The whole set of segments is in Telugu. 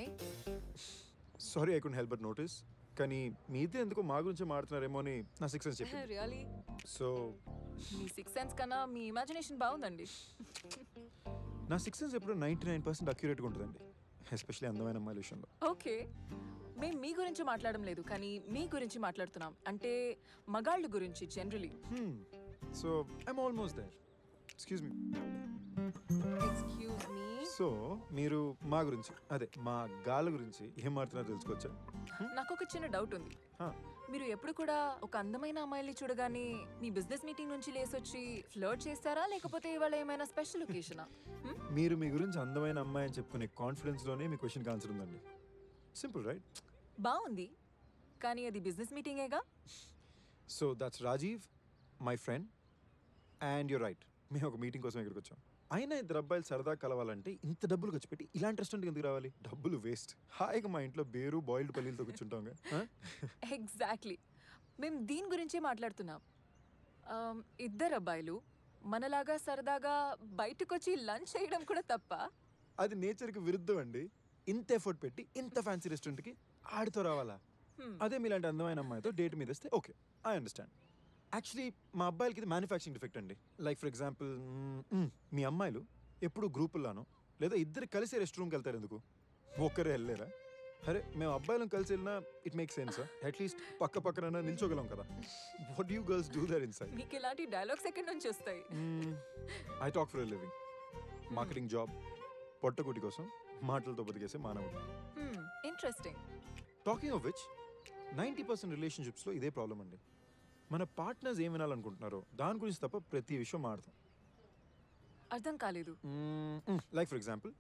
Why? Sorry, I couldn't help but notice. కానీ మీ ఇద్దరు ఎందుకో మా గురించి మాట్లాడుతున్నారేమో అని నా సిక్స్ సెన్స్ చెప్పింది. Really? సో మీ 6th సెన్స్ కన్నా మీ ఇమాజినేషన్ బాగుందండి. నా సిక్స్ సెన్స్ ఎప్పుడు 99% అక్యురేట్గా ఉంటుందండి, ఎస్పెషల్లీ అందమైన అమ్మాయిల విషయంలో. ఓకే, మేము మీ గురించి మాట్లాడడం లేదు, కానీ మీ గురించి మాట్లాడుతున్నాం. అంటే మగాళ్ళ గురించి generally. So I'm almost there. Excuse me. Excuse me. So మీరు మా గురించి, అదే మా గాల గురించి ఏం మాట్లాడుతున్నారో తెలుసుకోవచ్చా? నాకు ఒక చిన్న డౌట్ ఉంది. మీరు ఎప్పుడు కూడా ఒక అందమైన అమ్మాయిని చూడగానే మీ బిజినెస్ మీటింగ్ నుంచి లేసొచ్చి ఫ్లర్ట్ చేస్తారా, లేకపోతే ఇవాళ ఏమైనా స్పెషల్ ఒకేషనా? మీరు మీ గురించి అందమైన అమ్మాయి అని చెప్పుకునే కాన్ఫిడెన్స్ లోనే మీ క్వశ్చన్ ఆన్సర్ ఉందండి. Simple, right? బాగుంది, కానీ అది బిజినెస్ మీటింగేగా. So that's Rajiv, my friend, and you're right, మేము ఒక మీటింగ్ కోసం ఇక్కడికి వచ్చాం. అయినా ఇద్దరు అబ్బాయిలు సరదా కలవాలంటే ఇంత డబ్బులు ఖర్చు పెట్టి ఇలాంటి రెస్టారెంట్కి ఎందుకు రావాలి? డబ్బులు వేస్ట్. హాయిగా మా ఇంట్లో బేరు బాయిల్డ్ పల్లీలతో కూర్చుంటాం. ఎగ్జాక్ట్లీ, మేము దీని గురించే మాట్లాడుతున్నాం. ఇద్దరు అబ్బాయిలు మనలాగా సరదాగా బయటకు వచ్చి లంచ్ చేయడం కూడా తప్ప? అది నేచర్కి విరుద్ధం అండి. ఇంత ఎఫర్ట్ పెట్టి ఇంత ఫ్యాన్సీ రెస్టారెంట్కి ఆడితో రావాలా? అదే మీలాంటి అందమైన అమ్మాయితో డేట్ మీద వస్తే ఓకే, ఐ అండర్స్టాండ్. యాక్చువల్లీ మా అబ్బాయిలకి ఇది మ్యానుఫ్యాక్చరింగ్ డిఫెక్ట్ అండి. లైక్ ఫర్ ఎగ్జాంపుల్, మీ అమ్మాయిలు ఎప్పుడు గ్రూపుల్లానో లేదా ఇద్దరు కలిసి రెస్ట్ రూమ్కి వెళ్తారు, ఎందుకు ఒక్కరే వెళ్ళలేరా? అరే మేము అబ్బాయిలను కలిసి వెళ్ళినా ఇట్ మేక్ సెన్స్. అట్లీస్ట్ పక్క పక్కన నిల్చోగలం కదా. What you girls do there inside? మీకు ఇలాంటి డైలాగ్స్ ఎక్కడి నుంచి వస్తాయి? I talk for a living. Marketing job, పొట్టగుటి కోసం మాటలతో బతికేసే మానవుడు. ఇంట్రెస్టింగ్. టాకింగ్ ఆఫ్ విచ్, 90% రిలేషన్షిప్స్లో ఇదే ప్రాబ్లం అండి. మన పార్ట్నర్స్ ఏం వినాలనుకుంటున్నారో దాని గురించి తప్ప ప్రతి విషయం మాడతాం. అర్థం కాలేదు. లైక్ ఫర్ ఎగ్జాంపుల్,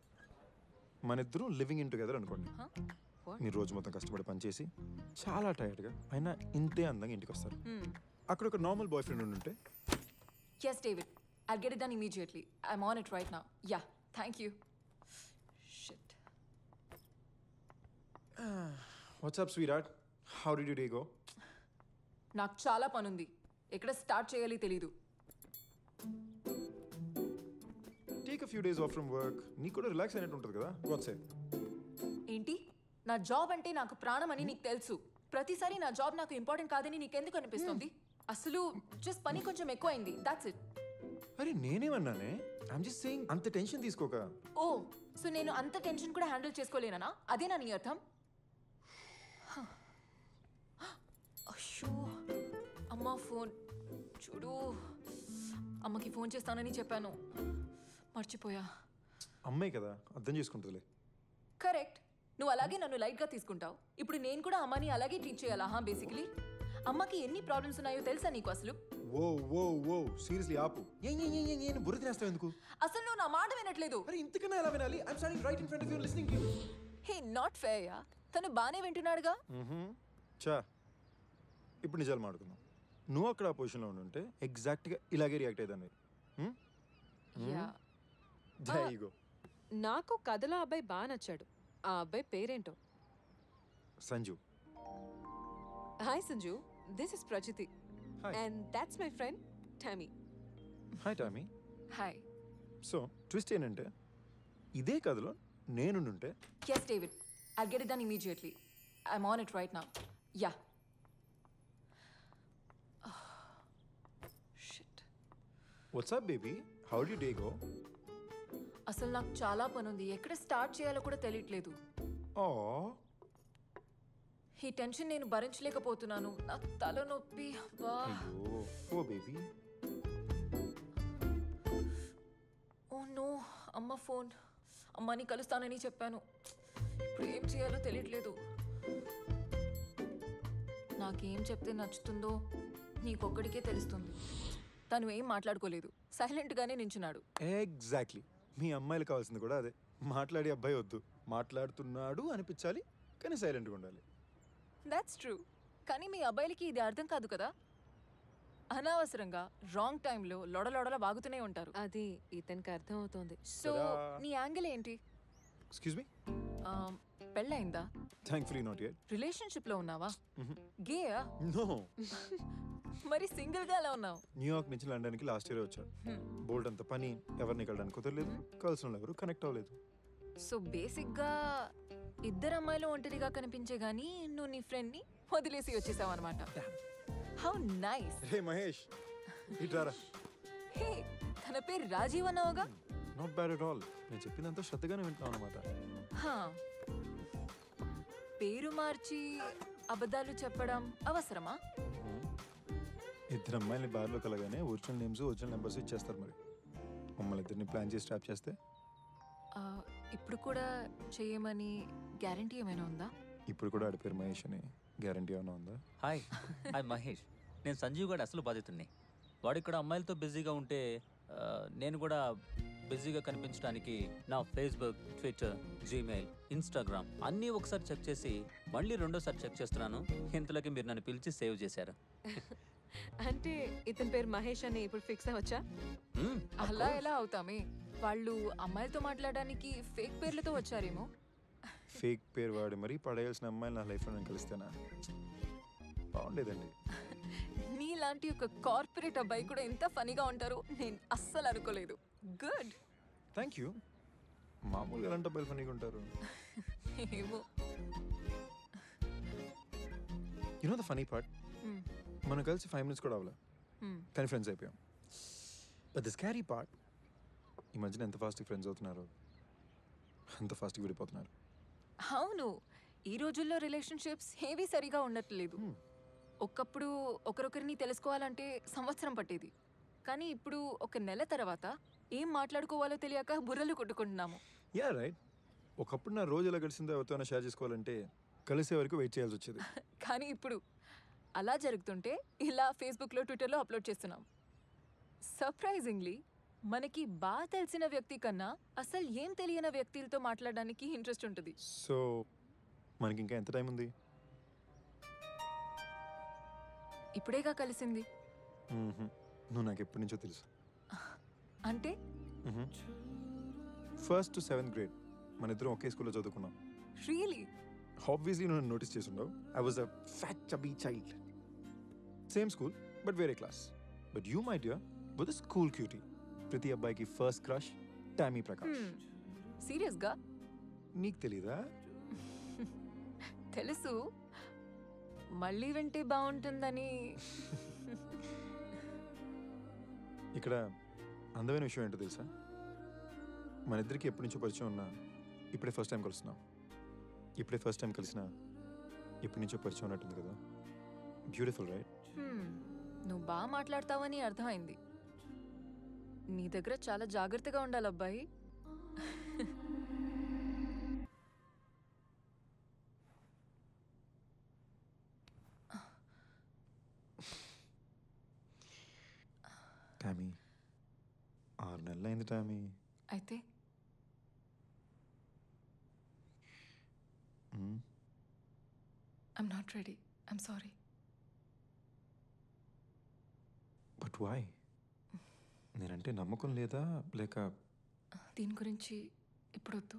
మన ఇద్దరు లివింగ్ ఇన్ టుగెదర్ అనుకోండి. మీరు రోజు మొత్తం కష్టపడి పనిచేసి చాలా టైర్డ్గా అయినా ఇంతే అందంగా ఇంటికి వస్తారు. అక్కడ ఒక నార్మల్ బాయ్ ఫ్రెండ్ ఉంటే, yes David, I'll get it done immediately. I'm on it right now. Yeah, thank you. Shit. what's up sweetheart, how did your day go? నాకు చాలా పనుంది, ఎక్కడ స్టార్ట్ చేయాలి తెలీదు. Take a few days off from work. నీకు కూడా రిలాక్స్ అయినట్టు ఉంటుంది కదా. What's it? ఏంటి? నా జాబ్ అంటే నాకు ప్రాణం అని నీకు తెలుసు. ప్రతిసారి నా జాబ్ నాకు ఇంపార్టెంట్ కాదని నీకెందుకు అనిపిస్తుంది? అసలు జస్ట్ పని కొంచెం ఎక్కువైంది, దాట్స్ ఇట్. అరే నేనేమన్నానే? ఐఎమ్ జస్ట్ సేయింగ్ అంత టెన్షన్ తీసుకోక. ఓ, సో నేను అంత టెన్షన్ కూడా హ్యాండిల్ చేసుకోలేనా? అదేనా నీ అర్థం? అయ్యో, అమ్మ ఫోన్ చూడు. అమ్మకి ఫోన్ చేస్తానని చెప్పాను, మర్చిపోయా. అమ్మాయి కదా, అర్థం చేసుకుంటుందిలే. కరెక్ట్, నువ్వు అలాగే నన్ను లైట్గా తీసుకుంటావు. ఇప్పుడు నేను కూడా అమ్మని అలాగే ట్రీట్ చేయాలా? బేసికలీ అమ్మకి ఎన్ని ప్రాబ్లమ్స్ ఉన్నాయో తెలుసా నీకు అసలు? ఓ ఓ ఓ సీరియస్లీ ఆపు. ఏం బుర్ర తినేస్తావు ఎందుకు? అసలు నువ్వు నా మాట వినట్లేదు. అరే ఇంతకన్నా ఎలా వినాలి? I am standing right in front of you listening to you. Hey, not fair yeah. తను బానే వింటున్నాడుగా. చా, ఇప్పుడు నిజాలు మాట్లాడుకుందాం. నువ్వు అక్కడ ఆ పొజిషన్లో ఉంటే ఎగ్జాక్ట్గా ఇలాగే రియాక్ట్ అయ్యేదాన్ని. నాకు కథలో అబ్బాయి బాగా నచ్చాడు. ఆ అబ్బాయి పేరేంటో? Sanju. Hi Sanju, this is Prajiti and that's my friend Tommy. Hi Tommy. Hi. So twist ఏంటంటే ఇదే కథలో నేనుంటే, yes David, I'll get it done immediately. I'm on it right now. Yeah. Shit. what's up baby, how did your day go? అసలు నాకు చాలా పని ఉంది, ఎక్కడ స్టార్ట్ చేయాలో కూడా తెలియట్లేదు. ఈ టెన్షన్ నేను భరించలేకపోతున్నాను. నా తలనొప్పి. అయ్యో ఓ బేబీ. ఓ నో, అమ్మ ఫోన్. అమ్మని కలుస్తానని చెప్పాను, ఇప్పుడు ఏం చేయాలో తెలియట్లేదు. నాకేం చెప్తే నచ్చుతుందో నీకొక్కడికే తెలుస్తుంది. తను ఏం మాట్లాడుకోలేదు, సైలెంట్గానే నించున్నాడు. ఎగ్జాక్ట్లీ, మీ అమ్మాయిలు కావాల్సింది కూడా అదే. మాట్లాడే అబ్బాయి వద్దు, మాట్లాడుతున్నాడు అనిపించాలి కానీ సైలెంట్గా ఉండాలి. దాట్స్ ట్రూ, కానీ మీ అబ్బాయిలకి ఇది అర్థం కాదు కదా. అనవసరంగా రాంగ్ టైంలో లొడలొడల వాగుతూనే ఉంటారు. అది ఇతనికి అర్థం అవుతోంది. సో నీ యాంగిల్ ఏంటి? ఎక్స్క్యూజ్ మీ, పెళ్ళయిందా? Thankfully not yet. రిలేషన్షిప్ లో ఉన్నావా? గేయా? నో. మరి సింగిల్ గా ఎలా ఉన్నావు? న్యూయార్క్ నుంచి లండన్కి లాస్ట్ ఇయర్ వచ్చాడు. బోల్డ్ అంత పని, ఎవరిని కలడానికి కుదరలేదు, కలిసిన ఎవరు కనెక్ట్ అవ్వలేదు. సో బేసిక్ గా ఇద్దరు అమ్మాయిలు ఒంటరిగా కనిపించే గానీ నువ్వు నీ ఫ్రెండ్ని వదిలేసి వచ్చేసావు అనమాట. How nice. రే మహేష్ ఇట్రారా. హే, తన పేరు రాజీవ్ అన్నావుగా? Not bad at all. నేను చెప్పిందంతా శ్రద్ధగానే వింటున్నాను అనమాట. హా. పేరు మార్చి అబద్ధాలు చెప్పడం అవసరమా? ఇద్దరు అమ్మాయిని బార్లో కలగానే ఒరిజినల్ నేమ్స్ ఒరిజినల్ నెంబర్స్ ఇచ్చేస్తారు. మరి మమ్మల్ని ఇద్దరిని ప్లాన్ చేసి ట్రాప్ చేస్తే ఆ, ఇప్పుడు కూడా చేయమని గ్యారంటీ ఏమైనా ఉందా? ఇప్పుడు కూడా ఆడి పేరు మహేష్ అని గ్యారంటీ ఏమైనా ఉందా? హాయ్ హాయ్ మహేష్, నేను సంజీవ్ గారు అసలు బాధితుడిని. వాడు ఇక్కడ అమ్మాయిలతో బిజీగా ఉంటే నేను కూడా బిజీగా కనిపించడానికి నా ఫేస్బుక్, ట్విట్టర్, జీమెయిల్, ఇన్స్టాగ్రామ్ అన్నీ ఒకసారి చెక్ చేసి మళ్ళీ రెండోసారి చెక్ చేస్తున్నాను. ఇంతలోకి మీరు నన్ను పిలిచి సేవ్ చేశారు. అంటే ఇతని పేరు మహేష్ అని ఇప్పుడు ఫిక్స్ అవ్వచ్చా? అలా ఎలా అవుతామే? వాళ్ళు అమ్మాయిలతో మాట్లాడడానికి ఫేక్ పేర్లతో వచ్చారేమో. ఫేక్ పేరు వాడి మరీ పడేయాల్సిన అమ్మాయిలు నా లైఫ్లో నేను కలిస్తేనా బాగుండేదండి. నీలాంటి ఒక కార్పొరేట్ అబ్బాయి కూడా ఎంత ఫనీగా ఉంటారో నేను అస్సలు అనుకోలేదు. గుడ్. Thank you. మామూలుగా ఎలాంటి అబ్బాయిలు ఫనీగా ఉంటారు? ఏమో. You know the funny part, మనం కలిసి 5 minutes కూడా అవ్వలే కానీ ఫ్రెండ్స్ అయిపోయాం. బట్ ద స్కారీ పార్ట్, ఈ మధ్యన ఎంత ఫాస్ట్గా ఫ్రెండ్స్ అవుతున్నారు అంత ఫాస్ట్గా విడిపోతున్నారు. అవును, ఈ రోజుల్లో రిలేషన్షిప్స్ ఏవి సరిగా ఉండట్లేదు. ఒకప్పుడు ఒకరొకరిని తెలుసుకోవాలంటే సంవత్సరం పట్టేది, కానీ ఇప్పుడు ఒక నెల తర్వాత ఏం మాట్లాడుకోవాలో తెలియక బుర్రలు కొట్టుకుంటున్నాము. Yeah right. ఒకప్పుడు నా రోజు ఎలా గడిచిందో ఎవరితోనైనా షేర్ చేసుకోవాలంటే కలిసే వరకు వెయిట్ చేయాల్సి వచ్చేది. కానీ ఇప్పుడు అలా జరుగుతుంటే ఇలా ఫేస్బుక్లో, ట్విట్టర్లో అప్లోడ్ చేస్తున్నాం. సర్ప్రైజింగ్లీ మనకి బాగా తెలిసిన వ్యక్తి కన్నా అసలు ఏం తెలియని వ్యక్తులతో మాట్లాడడానికి ఇంట్రెస్ట్ ఉంటుంది. సో మనకి ఇంకా ఎంత టైం ఉంది? ఇప్పుడేగా కలిసింది. నువ్వు నాకు ఎప్పటి నుంచో తెలుసు. అంటే ఫస్ట్ టు 7th grade మన ఇద్దరం ఒకే స్కూల్లో చదువుకున్నాం. రియలీ? ఆబ్వియస్లీ నువ్వు నోటీస్ చేసి ఉండవు. I was a fat chubby child. Same school but వేరే class. But you my dear were the school cutie. ప్రతి అబ్బాయికి ఫస్ట్ క్రష్ టామీ ప్రకాష్. సీరియస్గా? నీకు తెలీదా? తెలుసు, మళ్ళీ వింటే బాగుంటుందని. ఇక్కడ అందమైన విషయం ఏంటో తెలుసా? మన ఇద్దరికి ఎప్పటి నుంచో పరిచయం ఉన్నా ఇప్పుడే ఫస్ట్ టైం కలుస్తున్నాం. ఇప్పుడే ఫస్ట్ టైం కలిసినా ఎప్పటి నుంచో పరిచయం ఉన్నట్టుంది కదా. Beautiful right? నువ్వు బాగా మాట్లాడతావని అర్థమైంది. నీ దగ్గర చాలా జాగ్రత్తగా ఉండాలి అబ్బాయి. టామీ 6 నెలలు అయింది టామీ. అయితే I'm not ready. I'm sorry. But why? నేనంటే నమ్మకం లేదా లేక? దీని గురించి ఇప్పుడొద్దు.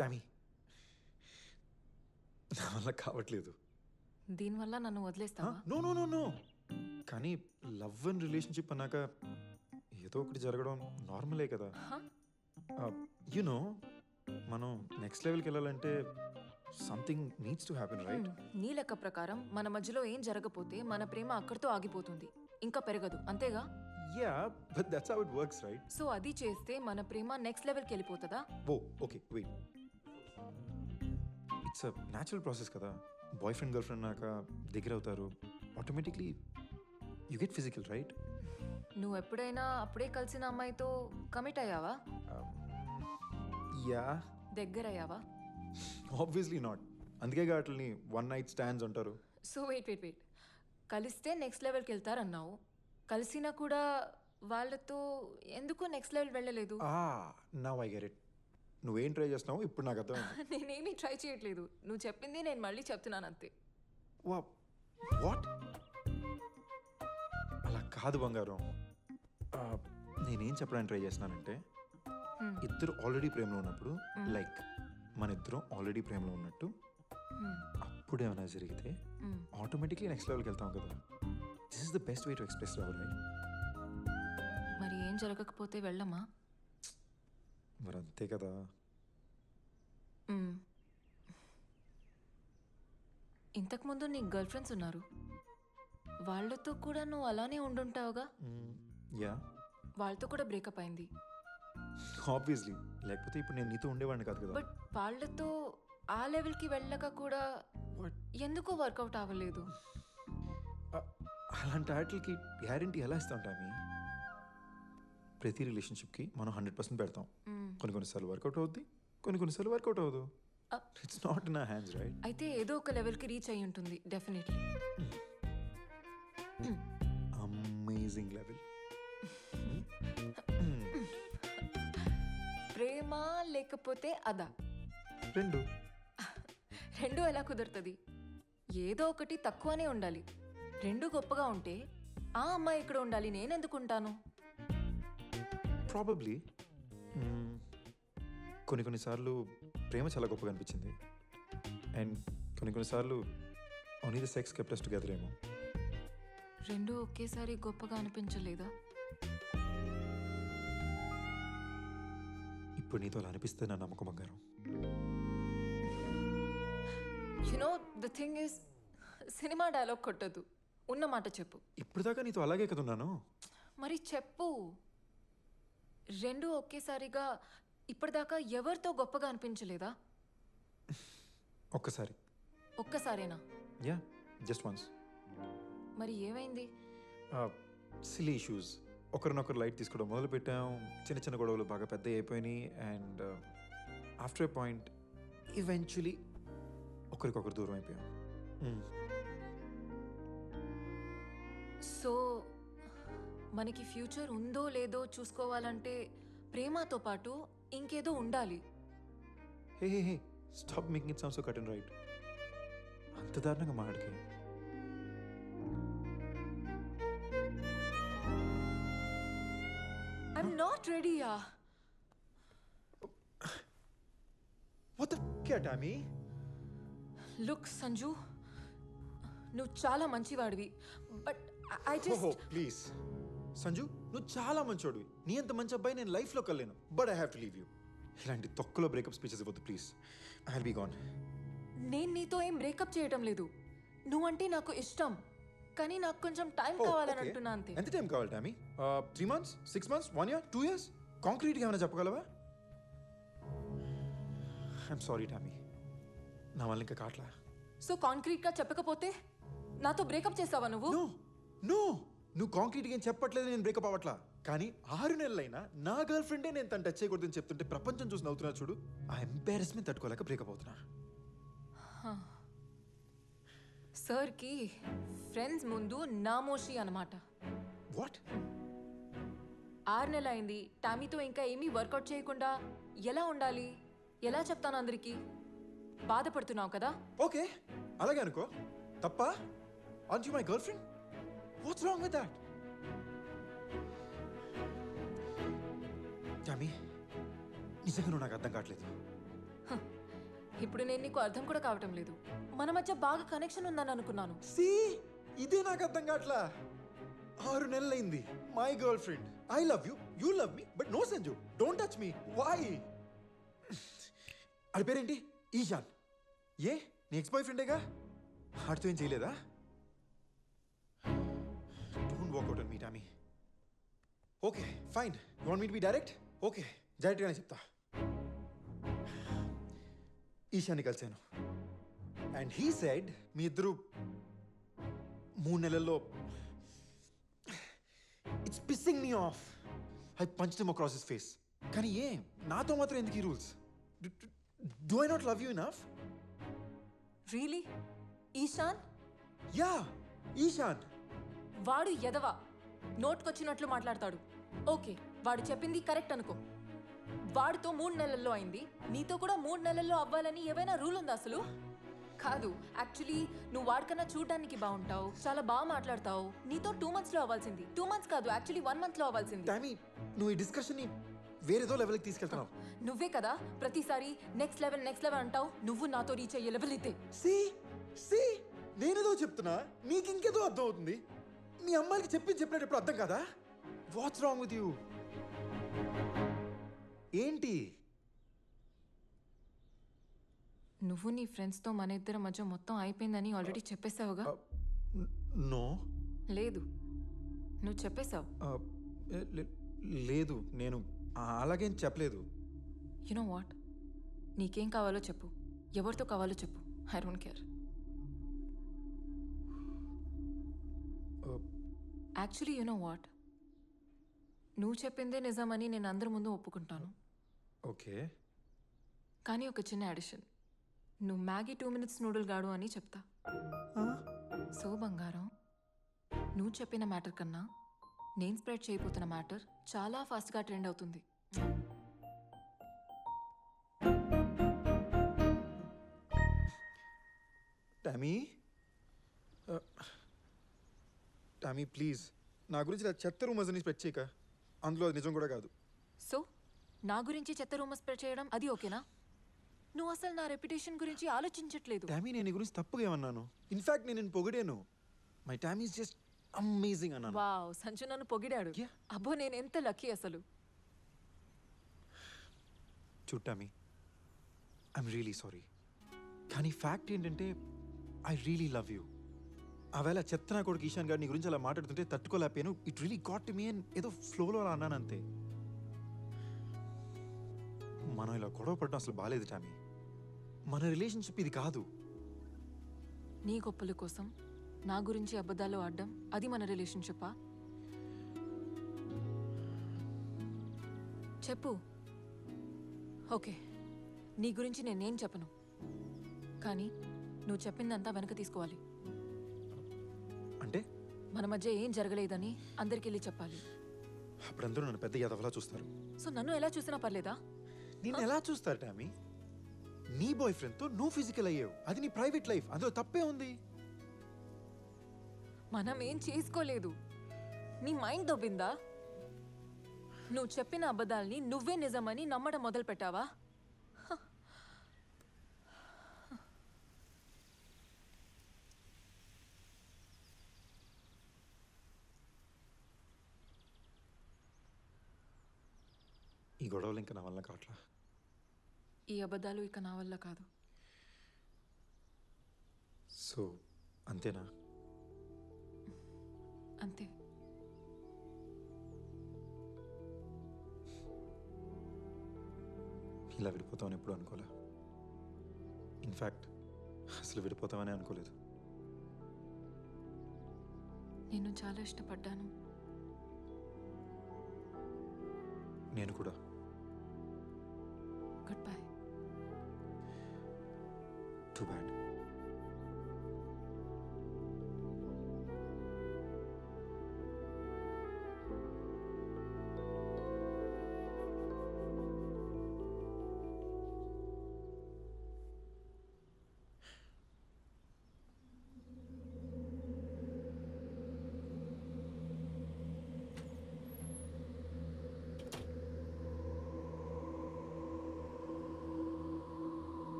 టామీ నా వల్ల కావట్లేదు. దీనివల్ల నన్ను వదిలేస్తావా? No no no no. కానీ లవ్ అండ్ రిలేషన్షిప్ అన్నాక ఏదో ఒకటి జరగడం నార్మలే కదా. యునో మనం నెక్స్ట్ లెవెల్కి వెళ్ళాలంటే something needs to happen right? నీ లెక్క ప్రకారం మన మధ్యలో ఏం జరగపోతే మన ప్రేమ అక్కడితో ఆగిపోతుంది, ఇంకా పెరగదు, అంతేగా? Yeah but that's how it works right? So అది చేస్తే మన ప్రేమ నెక్స్ట్ లెవెల్కి వెళ్ళిపోతుందా? Oh okay wait. It's a natural process కదా. బాయ్ ఫ్రెండ్ గర్ల్ ఫ్రెండ్ నాక దగ్గర అవుతారు, automatically you get physical right? నువ్వు ఎప్పుడైనా అప్పుడే కలిసిన అమ్మాయితో కమిట్ అయ్యావా? యా. దగ్గరయ్యావా? Obviously not. అందుకే వాటిని 1 night stands అంటారు. సో వెయిట్ కలిస్తే నెక్స్ట్ లెవెల్కి వెళ్తారన్నావు, కలిసినా కూడా వాళ్ళతో ఎందుకు నెక్స్ట్ లెవెల్ వెళ్ళలేదు? Now I get it. నువ్వేం ట్రై చేస్తున్నావు ఇప్పుడు నాకు అర్థమైంది. నేనేమీ ట్రై చేయట్లేదు, నువ్వు చెప్పింది నేను మళ్ళీ చెప్తున్నాను అంతే. వాట్? అలా కాదు బంగారం. నేనేం చెప్పడానికి ట్రై చేస్తున్నానంటే ఇద్దరు ఆల్రెడీ ప్రేమలో ఉన్నప్పుడు, లైక్ మన ఇద్దరం ఆల్రెడీ ప్రేమలో ఉన్నట్టు, అప్పుడు ఏమైనా జరిగితే ఆటోమేటిక్లీ నెక్స్ట్ లెవెల్కి వెళ్తాం కదా. This is the best way to express love right? ఏం జరగకపోతే వెళ్ళమా? మరి అంతే కదా. మ్మ్. ఇంతకుముందు నీకు గర్ల్ ఫ్రెండ్స్ ఉన్నారు, వాళ్ళతో కూడా నువ్వు అలానే ఉండుంటావుగా. యా, వాళ్ళతో కూడా బ్రేకప్ అయింది. ఆబ్వియస్లీ, లేకపోతే ఇప్పుడు నేను నీతో ఉండేవాడిని కాదు కదా. బట్ వాళ్ళతో ఆ లెవెల్కి వెళ్ళక కూడా ఎందుకు వర్కౌట్ అవ్వలేదు? అలాంటి వాటికి గ్యారంటీ ఎలా ఇస్తాం టామీ? ప్రతి రిలేషన్షిప్కి మనం 100% పెడతాం. కొన్నిసార్లు వర్కౌట్ అవుద్ది, కొన్నిసార్లు వర్కౌట్ అవ్వదు. It's not in our hands, right? అయితే ఏదో ఒక లెవెల్కి రీచ్ అయి ఉంటుంది డెఫినెట్లీ. Amazing level. ప్రేమ లేకపోతే అదా? రెండు ఎలా కుదురుతుంది? ఏదో ఒకటి తక్కువనే ఉండాలి. రెండు గొప్పగా ఉంటే ఆ అమ్మాయి ఇక్కడ ఉండాలి, నేనెందుకుంటాను? ప్రాబబ్లీ. కొన్నిసార్లు ప్రేమ చాలా గొప్పగా అనిపించింది, అండ్ కొన్నిసార్లు only the sex kept us together ఏమో. రెండు ఒకేసారి గొప్పగా అనిపించలేదా? ఇప్పుడు నీతో అలా అనిపిస్తే నా నమ్మకం బంగారం. You know the thing is, cinema dialogue కొట్టద్దు, ఉన్న మాట చెప్పు. ఇప్పుడు దాకా నీతో అలాగే కదా ఉన్నాను. మరి చెప్పు. రెండు ఒకేసారిగా ఇప్పటిదాకా ఎవరితో గొప్పగా అనిపించలేదా? ఒక్కసారేనా? Yeah, just once. మరి ఏమైంది? Silly issues. ఒకరినొకరు లైట్ తీసుకోవడం మొదలు పెట్టాం. చిన్న చిన్న గొడవలు బాగా పెద్ద అయిపోయినాయి, and after a point eventually ఒకరికొకరు దూరం అయిపోయాం. సో మనకి ఫ్యూచర్ ఉందో లేదో చూసుకోవాలంటే ప్రేమతో పాటు ఇంకేదో ఉండాలి. Hey, stop making it sound so cut and right. అంత దారుణంగా మాట్లాడికి. ఐఎమ్ నాట్ రెడీయా. వాట్ ద క్యా టామీ? లుక్ సంజు, నువ్వు చాలా మంచివాడివి, but I just please Sanju, నువ్వు చాలా మంచోడివి. నీ అంత మంచి అబ్బాయి నేను లైఫ్లో కలేను. But I have to leave you. ఇలాంటి తొక్కలో బ్రేకప్ స్పీచెస్ ఇవ్వద్దు please. I will be gone. నేను నీతో ఏం బ్రేకప్ చేయటం లేదు. నువ్వంటే నాకు ఇష్టం, కానీ నాకు కొంచెం టైం కావాలని అంటున్నా అంతే. ఎంత టైం కావాలి Tommy? 3 months, 6 months, 1 year, 2 years? కాంక్రీట్గా ఏమైనా చెప్పగలవా? ఐఎమ్ సారీ టామీ, నా వల్ల ఇంకా కాట్లా. సో కాంక్రీట్గా చెప్పకపోతే నాతో బ్రేకప్ చేస్తావా నువ్వు? నో, నువ్వు కాంక్రీట్గా ఏం చెప్పట్లేదు, నేను బ్రేకప్ అవ్వట్లా. కానీ 6 నెలలైనా నా గర్ల్ ఫ్రెండే నేను తను టచ్ చేయకూడదని చెప్తుంటే ప్రపంచం చూసి నవ్వుతున్నా చూడు. ఆ ఎంబారెస్మెంట్ తట్టుకోలేక బ్రేకప్ అవుతున్నా. సార్కి ఫ్రెండ్స్ ముందు నామోషి అన్నమాట. వాట్? 6 నెలలు అయింది, టామీతో ఇంకా ఏమీ వర్కౌట్ చేయకుండా ఎలా ఉండాలి? ఎలా చెప్తాను అందరికీ? బాధపడుతున్నావు కదా? ఓకే, అలాగే అనుకో. తప్ప? Aren't you my girlfriend? What's wrong with that? Tommy, నిజంగా నువ్వు నాకు అర్థం కావట్లేదు. ఇప్పుడు నేను నీకు అర్థం కూడా కావటం లేదు. మన మధ్య బాగా కనెక్షన్ ఉందని అనుకున్నాను. ఇదే నాకు అర్థం కావట్లా. 6 నెలలైంది. My girl friend. I love you, you love me, but no Sanju, don't touch me. Why? అది పేరేంటి? ఈశాన్. ఏ నీ ఎక్స్ బాయ్ ఫ్రెండేగా? ఆడితో ఏం చేయలేదా? Don't walk out on me Tommy. Okay fine, you want me to be direct? Okay, డైరెక్ట్గానే చెప్తా. ఈశాన్ని కలిశాను, అండ్ హీ సెడ్ మీ ఇద్దరు 3 నెలల్లో. It's pissing me off. I punched him across his face. కానీ నాతో మాత్రం ఎందుకు ఈ rules? Do I not love you enough? Really? Ishan? Yeah, Ishan. వాడు ఎదవా, నోట్కొచ్చినట్లు మాట్లాడతాడు. ఓకే, వాడు చెప్పింది కరెక్ట్ అనుకో. వాడితో 3 నెలల్లో అయింది, నీతో కూడా 3 నెలల్లో అవ్వాలని ఏవైనా రూల్ ఉందా అసలు? కాదు, యాక్చువల్లీ నువ్వు వాడికన్నా చూడడానికి బాగుంటావు, చాలా బాగా మాట్లాడతావు. నీతో 2 monthsలో అవ్వాల్సింది. 2 months కాదు, యాక్చువల్లీ 1 monthలో అవ్వాల్సింది. టామీ, నువ్వు ఈ డిస్కషన్ని వేరేదో లెవెల్కి తీసుకెళ్తున్నావు. నువ్వే కదా ప్రతిసారి నెక్స్ట్ లెవెల్ అంటావు. నువ్వు నాతో రీచ్ అయ్యే లెవెల్ ఇదే. సి నేనేదో చెప్తున్నా, నీకు ఇంకేదో అర్థం అవుతుంది. మీ అమ్మాయికి చెప్పినప్పుడు అర్థం కదా? What's wrong with you? ఏంటి? నువ్వు నీ ఫ్రెండ్స్తో మన ఇద్దరి మధ్య మొత్తం అయిపోయిందని ఆల్రెడీ చెప్పేశావుగా. నో. లేదు, నువ్వు చెప్పేశావు. లేదు, నేను అలాగేం చెప్పలేదు. యు నో వాట్, నీకేం కావాలో చెప్పు, ఎవరితో కావాలో చెప్పు. I don't care. Actually you know what, నువ్వు చెప్పిందే నిజమని నేను అందరి ముందు ఒప్పుకుంటాను. ఓకే. కానీ ఒక చిన్న అడిషన్, నువ్వు మ్యాగీ 2 minutes నూడిల్ గాడు అని చెప్తా. సో బంగారం, నువ్వు చెప్పిన మ్యాటర్ కన్నా నేను స్ప్రెడ్ చేయబోతున్న మ్యాటర్ చాలా ఫాస్ట్గా ట్రెండ్ అవుతుంది. టామీ, టామీ ప్లీజ్, నా గురించి ఇలా చెత్త రూమర్స్ అని స్ప్రెడ్ చేయక. అందులో అది నిజం కూడా కాదు. సో నా గురించి చెత్త రూమర్ స్ప్రెడ్ చేయడం అది ఓకేనా? నువ్వు అసలు నా రెప్యుటేషన్ గురించి ఆలోచించట్లేదు. టామీ, నేను నీ గురించి తప్పుగా ఏమన్నాను? ఇన్ఫాక్ట్ నేను నిన్ను పొగిడాను. My Tommy is just amazing అన్నాను. వావ్, సంజు నన్ను పొగిడాడు. Yeah. అబ్బో, నేను ఎంత లక్కీ అసలు. చూడు టామీ, ఐఎమ్ రియలీ సారీ. కానీ ఫ్యాక్ట్ ఏంటంటే ఐ రియలీ లవ్ యూ. ఆవేళ చెత్తనా కొడుకు ఈశాన్ గారు నీ గురించి అలా మాట్లాడుతుంటే తట్టుకోలేకపోయాను. It really got to me అని ఏదో ఫ్లోలో అలా అన్నాను అంతే. మనం ఇలా గొడవ పడడం అసలు బాగాలేదు టామీ. మన రిలేషన్షిప్ ఇది కాదు. నీ గొప్పల కోసం నా గురించి అబద్ధాలు ఆడడం అది మన రిలేషన్షిప్పా? చెప్పు. ఓకే, నీ గురించి నేనేం చెప్పను, కానీ నువ్వు చెప్పిందంతా వెనక తీసుకోవాలి. అంటే మన మధ్య ఏం జరగలేదని అందరికి వెళ్ళి చెప్పాలి. అప్పుడందరూ నన్ను పెద్ద యాదవలా చూస్తారు. సో నన్ను ఎలా చూసినా పర్లేదా? నేను ఎలా చూస్తారు టామీ? నీ బాయ్ ఫ్రెండ్తో నువ్వు ఫిజికల్ అయ్యావు, అది నీ ప్రైవేట్ లైఫ్, అందులో తప్పే ఉంది. మనం ఏం చేసుకోలేదు. నీ మైండ్ దొబ్బిందా? నువ్వు చెప్పిన అబద్ధాల్ని నువ్వే నిజమని నమ్మడం మొదలు పెట్టావా? ఈ గొడవలు ఇంకా నా వల్ల కావట్లా. ఈ అబద్ధాలు ఇక నా వల్ల కాదు. సో అంతేనా? అంతే. ఇలా విడిపోతామని ఎప్పుడు అనుకోలే. ఇన్ఫ్యాక్ట్ అసలు విడిపోతామని అనుకోలేదు. నేను చాలా ఇష్టపడ్డాను. నేను కూడా. Goodbye. Too bad.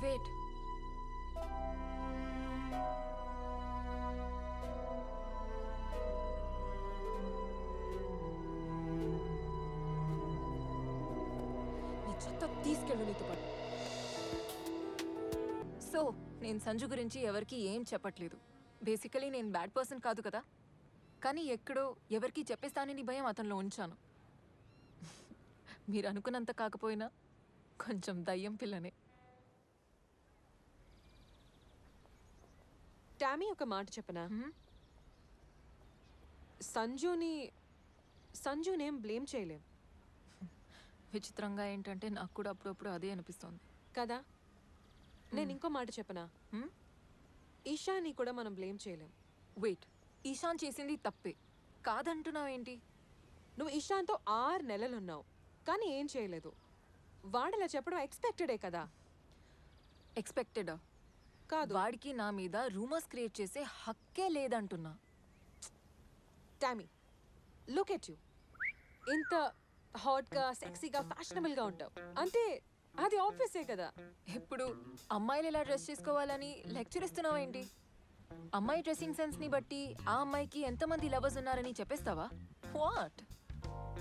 Wait. నీ చెత్త తీసుకెళ్ళు నీతో పాటు. సో నేను సంజు గురించి ఎవరికి ఏం చెప్పట్లేదు. బేసికలీ నేను బ్యాడ్ పర్సన్ కాదు కదా, కానీ ఎక్కడో ఎవరికి చెప్పేస్తానని భయం అతనిలో ఉంచాను. మీరు అనుకున్నంత కాకపోయినా కొంచెం దయ్యం పిల్లనే. టామీ, ఒక మాట చెప్పనా? హ్మ్? సంజునేం బ్లేమ్ చేయలేం విచిత్రంగా ఏంటంటే నాకు కూడా అప్పుడప్పుడు అదే అనిపిస్తోంది కదా. నేను ఇంకో మాట చెప్పనా? హ్మ్? ఈషాని కూడా మనం బ్లేమ్ చేయలేం. వెయిట్, ఈశాన్ చేసింది తప్పే కాదంటున్నావు ఏంటి? నువ్వు ఈషాన్తో 6 నెలలున్నావు కానీ ఏం చేయలేదు. వాడలా చెప్పడం ఎక్స్పెక్టెడే కదా. ఎక్స్పెక్టెడా? కాదు. వాడికి నా మీద రూమర్స్ క్రియేట్ చేసే హక్కే లేదంటున్నా. Tommy, look at you. ఇంత హాట్గా సెక్సీగా ఫ్యాషనబుల్గా ఉంటావు అంటే అది ఆబ్వియసే కదా. ఇప్పుడు అమ్మాయిలు ఎలా డ్రెస్ చేసుకోవాలని లెక్చర్ ఇస్తున్నావా ఏంటి? అమ్మాయి డ్రెస్సింగ్ సెన్స్ని బట్టి ఆ అమ్మాయికి ఎంతమంది లవర్స్ ఉన్నారని చెప్పేస్తావా? వాట్?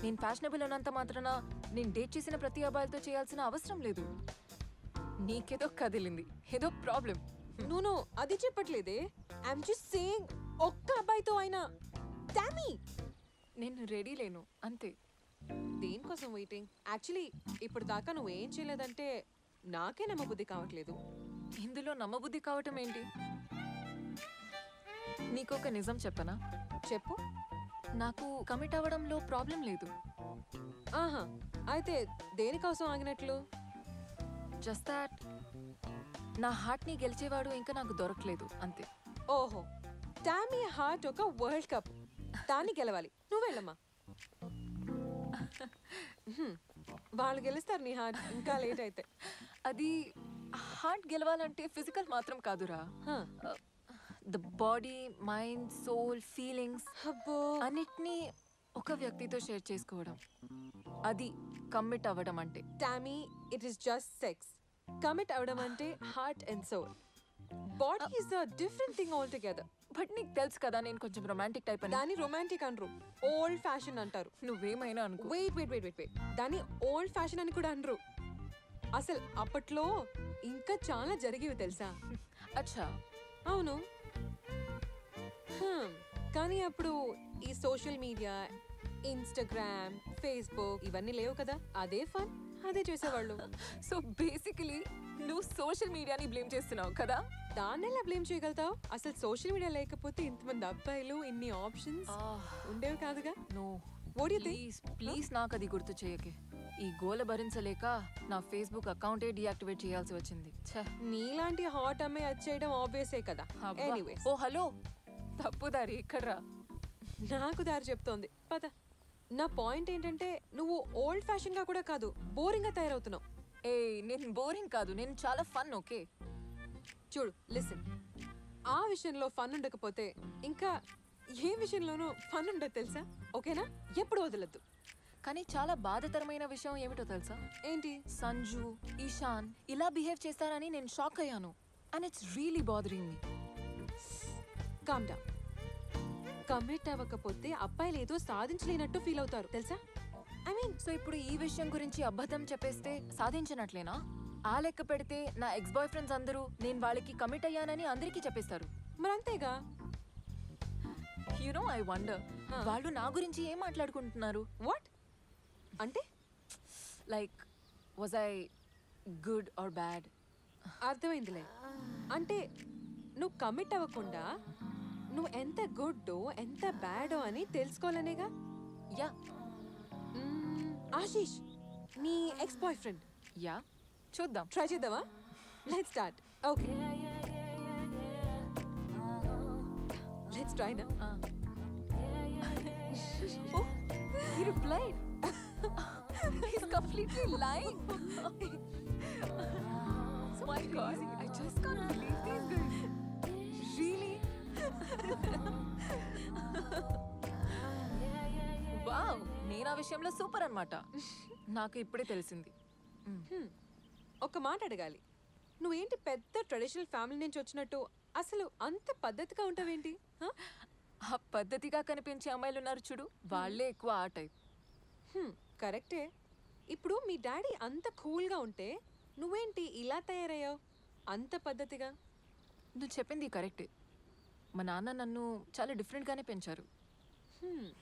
నేను ఫ్యాషనబుల్ అన్నంత మాత్రాన నేను డేట్ చేసిన ప్రతి అబ్బాయిలతో చేయాల్సిన అవసరం లేదు. నీకేదో కదిలింది, ఏదో ప్రాబ్లం. నువ్వు అది చెప్పట్లేదే. ఐఎమ్ జస్ట్ సేయింగ్ ఒక్క అబ్బాయితో అయినా. డామీ, నేను రెడీ లేను అంతే. దేనికోసం వెయిటింగ్? యాక్చువల్లీ ఇప్పుడు దాకా నువ్వేం చేయలేదంటే నాకే నమ్మబుద్ధి కావట్లేదు. ఇందులో నమ్మబుద్ధి కావటం ఏంటి? నీకొక నిజం చెప్పనా? చెప్పు. నాకు కమిట్ అవ్వడంలో ప్రాబ్లం లేదు. ఆహా, అయితే దేనికోసం ఆగినట్లు? జస్ట్ దాట్ నా హార్ట్ని గెలిచేవాడు ఇంకా నాకు దొరకలేదు అంతే. ఓహో, టామీ హార్ట్ ఒక వరల్డ్ కప్, దాన్ని గెలవాలి. నువ్వు వెళ్ళమ్మా. వాళ్ళు గెలుస్తారు నీ హార్ట్, ఇంకా లేట్ అయితే. అది హార్ట్ గెలవాలంటే ఫిజికల్ మాత్రం కాదురా. The body, mind, soul, feelings అబ్బో, అన్నిటినీ ఒక వ్యక్తితో షేర్ చేసుకోవడం, అది కమిట్ అవ్వడం అంటే. Tommy, it is just sex. Commit అవడం అంటే heart and soul. Body is a different thing all together. But నీకు తెలుసు కదా నేను కొంచెం రొమాంటిక్ టైప్ అని. దాన్ని రొమాంటిక్ అనరు, ఓల్డ్ ఫ్యాషన్ అంటారు. నువ్వేమైనా అనుకో. Wait wait wait wait wait దాన్ని ఓల్డ్ ఫ్యాషన్ అని కూడా అనరు. అసలు అప్పట్లో ఇంకా చాలా జరిగేవి తెలుసా? అచ్చా. అవును. కానీ అప్పుడు ఈ సోషల్ మీడియా, ఇన్స్టాగ్రామ్, ఫేస్బుక్ ఇవన్నీ లేవు కదా. అదే ఫన్, అదే చేసేవాళ్ళు. సో బేసికలీ నువ్వు సోషల్ మీడియాని బ్లేమ్ చేస్తున్నావు కదా? దాన్ని ఎలా బ్లేమ్ చేయగలుగుతావు? అసలు సోషల్ మీడియా లేకపోతే ఇంతమంది అబ్బాయిలు, ఇన్ని ఆప్షన్స్ ఉండేవి కాదుగా. No What do you think? Please please నాకు అది గుర్తు చేయకే. ఈ గోల భరించలేక నా ఫేస్బుక్ అకౌంటే డీయాక్టివేట్ చేయాల్సి వచ్చింది. ఛే. నీలాంటి హాట్ అమ్మాయి అది చేయడం ఆబ్వియసే కదా. అబ్బా. ఎనీవేస్, ఓ హలో, తప్పుదారి ఎక్కడ్రా? నాకు దారి చెప్తోంది, పద. నా పాయింట్ ఏంటంటే నువ్వు ఓల్డ్ ఫ్యాషన్ గా కూడా కాదు, బోరింగ్ గా తయారవుతున్నావు. ఏ నేను బోరింగ్ కాదు, నేను చాలా ఫన్. ఓకే చూడు, లిసన్, ఆ విషయంలో ఫన్ ఉండకపోతే ఇంకా ఏ విషయంలోనూ ఫన్ ఉండదు తెలుసా? ఓకేనా? ఎప్పుడు వదలద్దు. కానీ చాలా బాధాకరమైన విషయం ఏమిటో తెలుసా? ఏంటి? సంజు, ఈశాన్ ఇలా బిహేవ్ చేస్తారని నేను షాక్ అయ్యాను. And it's really bothering me. Calm down. Commit అవ్వకపోతే అబ్బాయిలు ఏదో సాధించలేనట్టు ఫీల్ అవుతారు తెలుసా? ఐ మీన్, సో ఇప్పుడు ఈ విషయం గురించి అబద్ధం చెప్పేస్తే సాధించినట్లేనా? ఆ లెక్క పెడితే నా ఎక్స్ బాయ్ ఫ్రెండ్స్ అందరూ నేను వాళ్ళకి కమిట్ అయ్యానని అందరికీ చెప్పేస్తారు. మరి అంతేగా. యు నో, ఐ వండర్ వాళ్ళు నా గురించి ఏం మాట్లాడుకుంటున్నారు. వాట్ అంటే? Like was I good or bad? అర్థమైందిలే. అంటే నువ్వు కమిట్ అవ్వకుండా నువ్వు ఎంత గుడ్డో ఎంత బ్యాడో అని తెలుసుకోవాలనేగా. యా ఆశీష్, నీ ఎక్స్ బాయ్ ఫ్రెండ్. యా, చూద్దాం. ట్రై చేద్దామా? Let's start. Okay, let's try నా. Oh, he replied. He's completely lying. My God, I just can't believe these guys. Really? Wow, నేను ఆ విషయంలో సూపర్ అన్నమాట. నాకు ఇప్పుడే తెలిసింది. ఒక మాట అడగాలి, నువ్వేంటి పెద్ద ట్రెడిషనల్ ఫ్యామిలీ నుంచి వచ్చినట్టు అసలు అంత పద్ధతిగా ఉంటావేంటి? ఆ పద్ధతిగా కనిపించే అమ్మాయిలు ఉన్నారు చూడు, వాళ్ళే ఎక్కువ ఆ టైప్. కరెక్టే. ఇప్పుడు మీ డాడీ అంత కూల్గా ఉంటే నువ్వేంటి ఇలా తయారయ్యావు అంత పద్ధతిగా? నువ్వు చెప్పింది కరెక్టే. మా నాన్న నన్ను చాలా డిఫరెంట్గానే పెంచారు.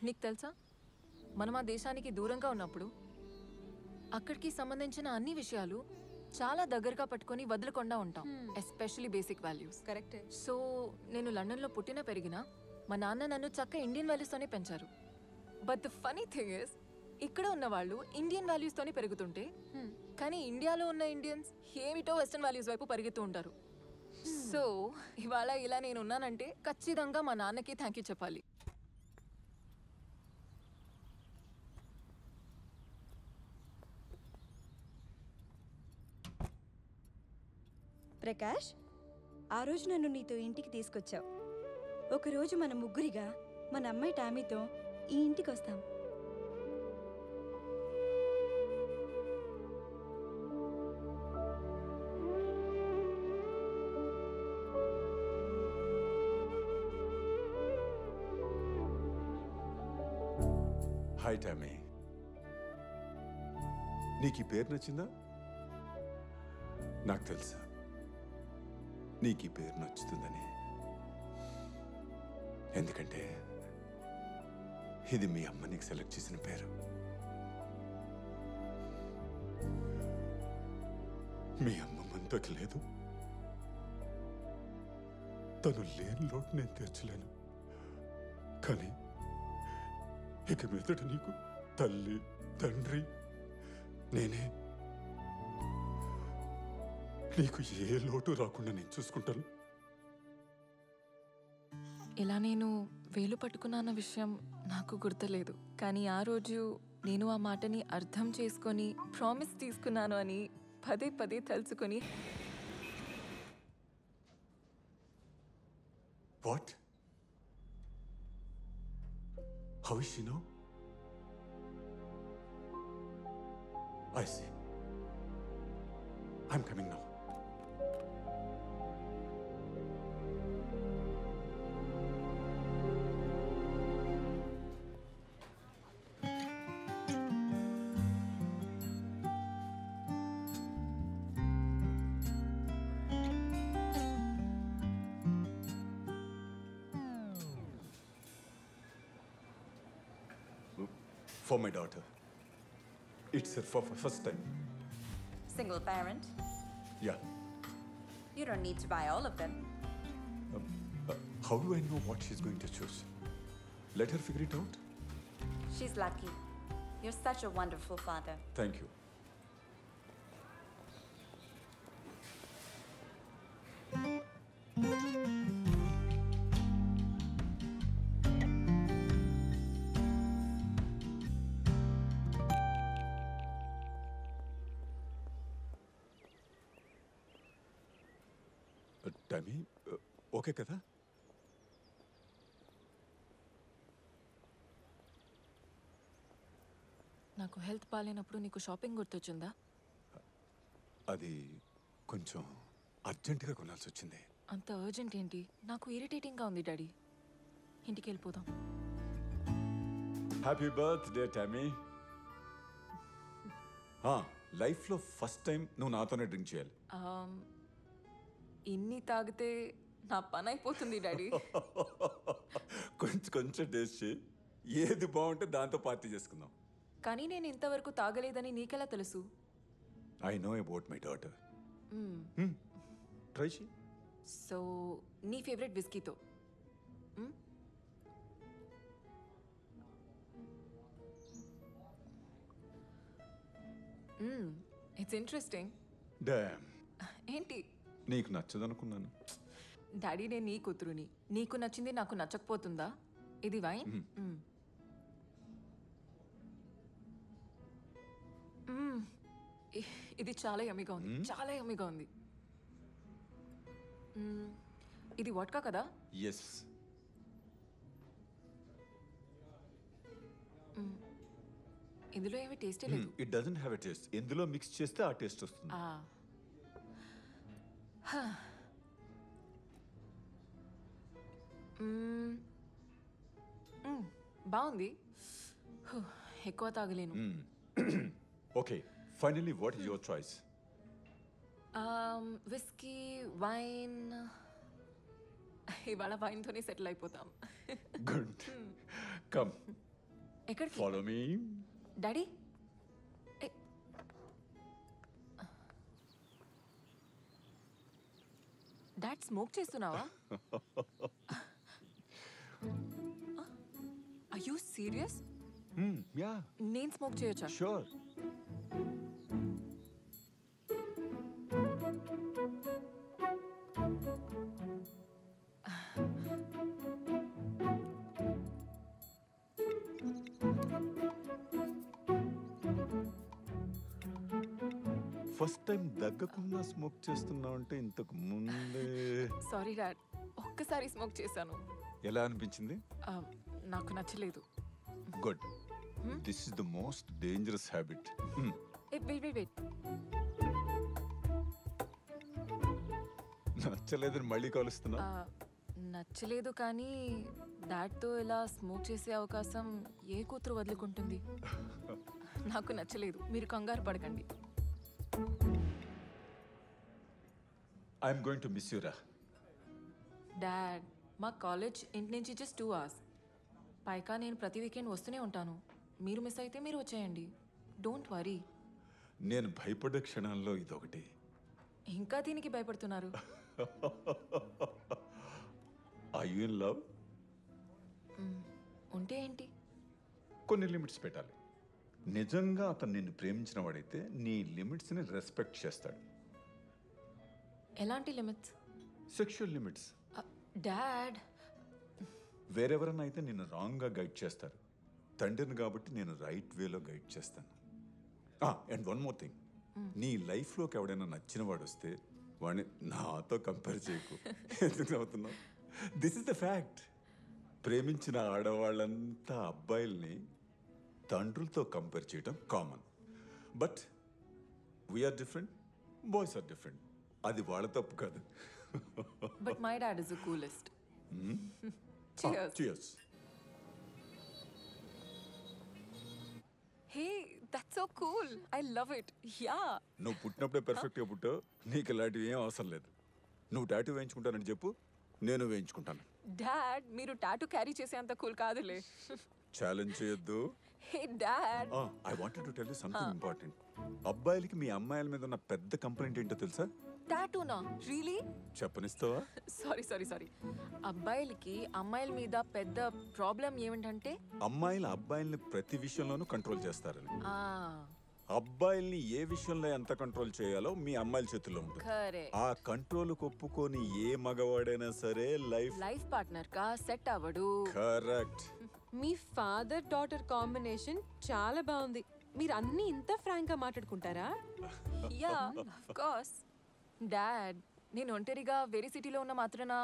నీకు తెలుసా, మనం ఆ దేశానికి దూరంగా ఉన్నప్పుడు అక్కడికి సంబంధించిన అన్ని విషయాలు చాలా దగ్గరగా పట్టుకొని వదలకుండా ఉంటాం, ఎస్పెషలీ బేసిక్ వాల్యూస్. కరెక్టే. సో నేను లండన్లో పుట్టిన పెరిగినా మా నాన్న నన్ను చక్క ఇండియన్ వాల్యూస్తోనే పెంచారు. But the funny thing is, ఇక్కడ ఉన్న వాళ్ళు ఇండియన్ వాల్యూస్తోనే పెరుగుతుంటే కానీ ఇండియాలో ఉన్న ఇండియన్స్ ఏమిటో వెస్టర్న్ వాల్యూస్ వైపు పరిగెత్తూ ఉంటారు. సో ఇవాళ ఇలా నేను ఉన్నానంటే ఖచ్చితంగా మా నాన్నకి థ్యాంక్ యూ చెప్పాలి. ప్రకాష్, ఆ రోజు నన్ను నీతో ఇంటికి తీసుకొచ్చావు. ఒకరోజు మన ముగ్గురిగా మన అమ్మాయి టామీతో ఈ ఇంటికి వస్తాం. Hi Tommy. నీకు ఈ పేరు నచ్చిందా? నాకు తెలుసా నీకు ఈ పేరు నచ్చుతుందని. ఎందుకంటే ఇది మీ అమ్మ నీకు సెలెక్ట్ చేసిన పేరు. మీ అమ్మ మనతోకి లేదు. తను లేని లోటు నేను తీర్చలేను. కానీ ఇక మీదట నీకు తల్లి తండ్రి నేనే. నీకు ఏ లోటు రాకుండా నేను చూసుకుంటాను. ఇలా నేను వేలు పట్టుకున్న విషయం నాకు గుర్తులేదు, కానీ ఆ రోజు నేను ఆ మాటని అర్థం చేసుకొని ప్రామిస్ తీసుకున్నాను అని పదే పదే తలుచుకొని What? How is she now? I see. I'm coming now. For my daughter. It's her first time. Single parent? Yeah. You don't need to buy all of them. How do I know what she's going to choose? Let her figure it out. She's lucky. You're such a wonderful father. Thank you. Tammy, okay కదా? నాకు హెల్త్ బాగాలేనప్పుడు నీకు షాపింగ్ గుర్తొచ్చిందా? అది కొంచెం అర్జెంటుగా కొనాల్సి వచ్చింది. అంత అర్జెంట్ ఏంటి? నాకు ఇరిటేటింగ్గా ఉంది డాడీ. ఇంటికి వెళ్ళిపోదాం. Happy birthday Tommy. లైఫ్లో ఫస్ట్ టైం నువ్వు నాతోనే డ్రింక్ చేయాలి. ఇన్ని తాగితే నా పని అయిపోతుంది డాడీ. కొంచెం కొంచెం టేస్ట్ చేయి. ఏది బాగుంటే దాంతో పార్టీ చేసుకుందాం. కానీ నేను ఇంతవరకు తాగలేదని నీకెలా తెలుసు? I know about my daughter. Try చేయి. సో నీ ఫేవరెట్ విస్కీతో. It's interesting. డామ్, ఏంటి? నీకు నచ్చదనుకున్నాను. డాడీ నేను నీ కూతురుని, నీకు నచ్చింది నాకు నచ్చకపోతుందా? ఇది వైన్. ఇది చాలా యమ్మీగా ఉంది, చాలా యమ్మీగా ఉంది. ఇది వోడ్కా కదా? ఎస్. ఇందులో ఏమి టేస్టే లేదు. It doesn't have a taste. ఎందులో మిక్స్ చేస్తే ఆ టేస్ట్ వస్తుంది. బాగుంది. ఎక్కువ తాగలేను. Okay, finally what is your choice? Whisky, wine. ఇవాళ వైన్తోనే సెటిల్ అయిపోతాం. గుడ్. కమ్, ఎక్కడికి? Follow me. Daddy, dad smoke చేస్తున్నావా? Are you serious? యా, నేను స్మోక్ చేయొచ్చా? షూర్. ఫస్ట్ టైం దగ్గకుండా స్మోక్ చేస్తున్నావు అంటే ఇంతకు ముందే. సారీ డాడ్, ఒక్కసారి స్మోక్ చేశాను. ఎలా అనిపించింది? నాకు నచ్చలేదు. Good. This is the most dangerous habit. Wait. నచ్చలేదని మళ్ళీ కలుస్తున్నా. నచ్చలేదు కానీ డాడ్తో ఇలా స్మోక్ చేసే అవకాశం ఏ కూతురు వదులుకుంటుంది? నాకు నచ్చలేదు, మీరు కంగారు పడకండి. I'm going to miss you రా. డాడ్, మా కాలేజ్ ఇంటి నుంచి జస్ట్ 2 hours. పైగా నేను ప్రతి వీకెండ్ వస్తూనే ఉంటాను. మీరు మిస్ అయితే మీరు వచ్చేయండి. Don't worry. నేను భయపడే క్షణాల్లో ఇదొకటి. ఇంకా దీనికి భయపడుతున్నారు? Are you in love? ఉంటే ఏంటి? కొన్ని లిమిట్స్ పెట్టాలి. నిజంగా అతను నిన్ను ప్రేమించిన వాడైతే నీ లిమిట్స్ని రెస్పెక్ట్ చేస్తాడు. ఎలాంటి లిమిట్స్? Sexual limits. డాడ్, వేరెవరన్నా అయితే నిన్ను రాంగ్గా గైడ్ చేస్తారు. తండ్రిని కాబట్టి నేను రైట్ వేలో గైడ్ చేస్తాను. అండ్ వన్ మోర్ థింగ్, నీ లైఫ్లోకి ఎవడైనా నచ్చిన వాడు వస్తే వాడిని నాతో కంపేర్ చేయకు. ఎందుకు నవ్వుతున్నావు? This is the fact. ప్రేమించిన ఆడవాళ్ళంతా అబ్బాయిల్ని తండ్రులతో కంపేర్ చేయడం common. But we are different, boys are different. అది వాళ్ళ తప్పు కాదు. But my dad is the coolest. Cheers. Cheers. Hey, that's so cool. I love it. Yeah. నువ్వు పుట్టినప్పుడే పెర్ఫెక్ట్గా పుట్టావు. నీకు ఇలాంటివి ఏం అవసరం లేదు. నువ్వు టాటూ వేయించుకుంటానని చెప్పు, నేను వేయించుకుంటాను. డాడ్, మీరు టాటూ క్యారీ చేసేంత కూల్ కాదులే. ఛాలెంజ్ చేయొద్దు. Hey dad, I wanted to tell you something important. అబ్బాయిలకి మీ అమ్మాయిల మీద ఉన్న పెద్ద కంప్లైంట్ ఏంటో తెలుసా? టాటూనా? రియలీ? చెప్పనిస్తావా? సారీ. అబ్బాయిలకి అమ్మాయిల మీద పెద్ద ప్రాబ్లం ఏమిటంటే అమ్మాయిలు అబ్బాయిల్ని ప్రతి విషయంలోనూ కంట్రోల్ చేస్తారని. ఆ అబ్బాయిల్ని ఏ విషయంలో ఎంత కంట్రోల్ చేయాలో మీ అమ్మాయిల చేతుల్లో ఉంటుంది. కరెక్ట్. ఆ కంట్రోల్ ఒప్పుకొని ఏ మగవాడైనా సరే లైఫ్ పార్ట్నర్ కా సెట్ అవ్వడు. కరెక్ట్. మీ ఫాదర్ డాటర్ కాంబినేషన్ చాలా బాగుంది. మీరు అన్ని ఇంత ఫ్రాంక్ గా మాట్లాడుకుంటారా? Yeah, of course. డాడ్, నేను ఒంటరిగా వేరే సిటీలో ఉన్న మాత్రాన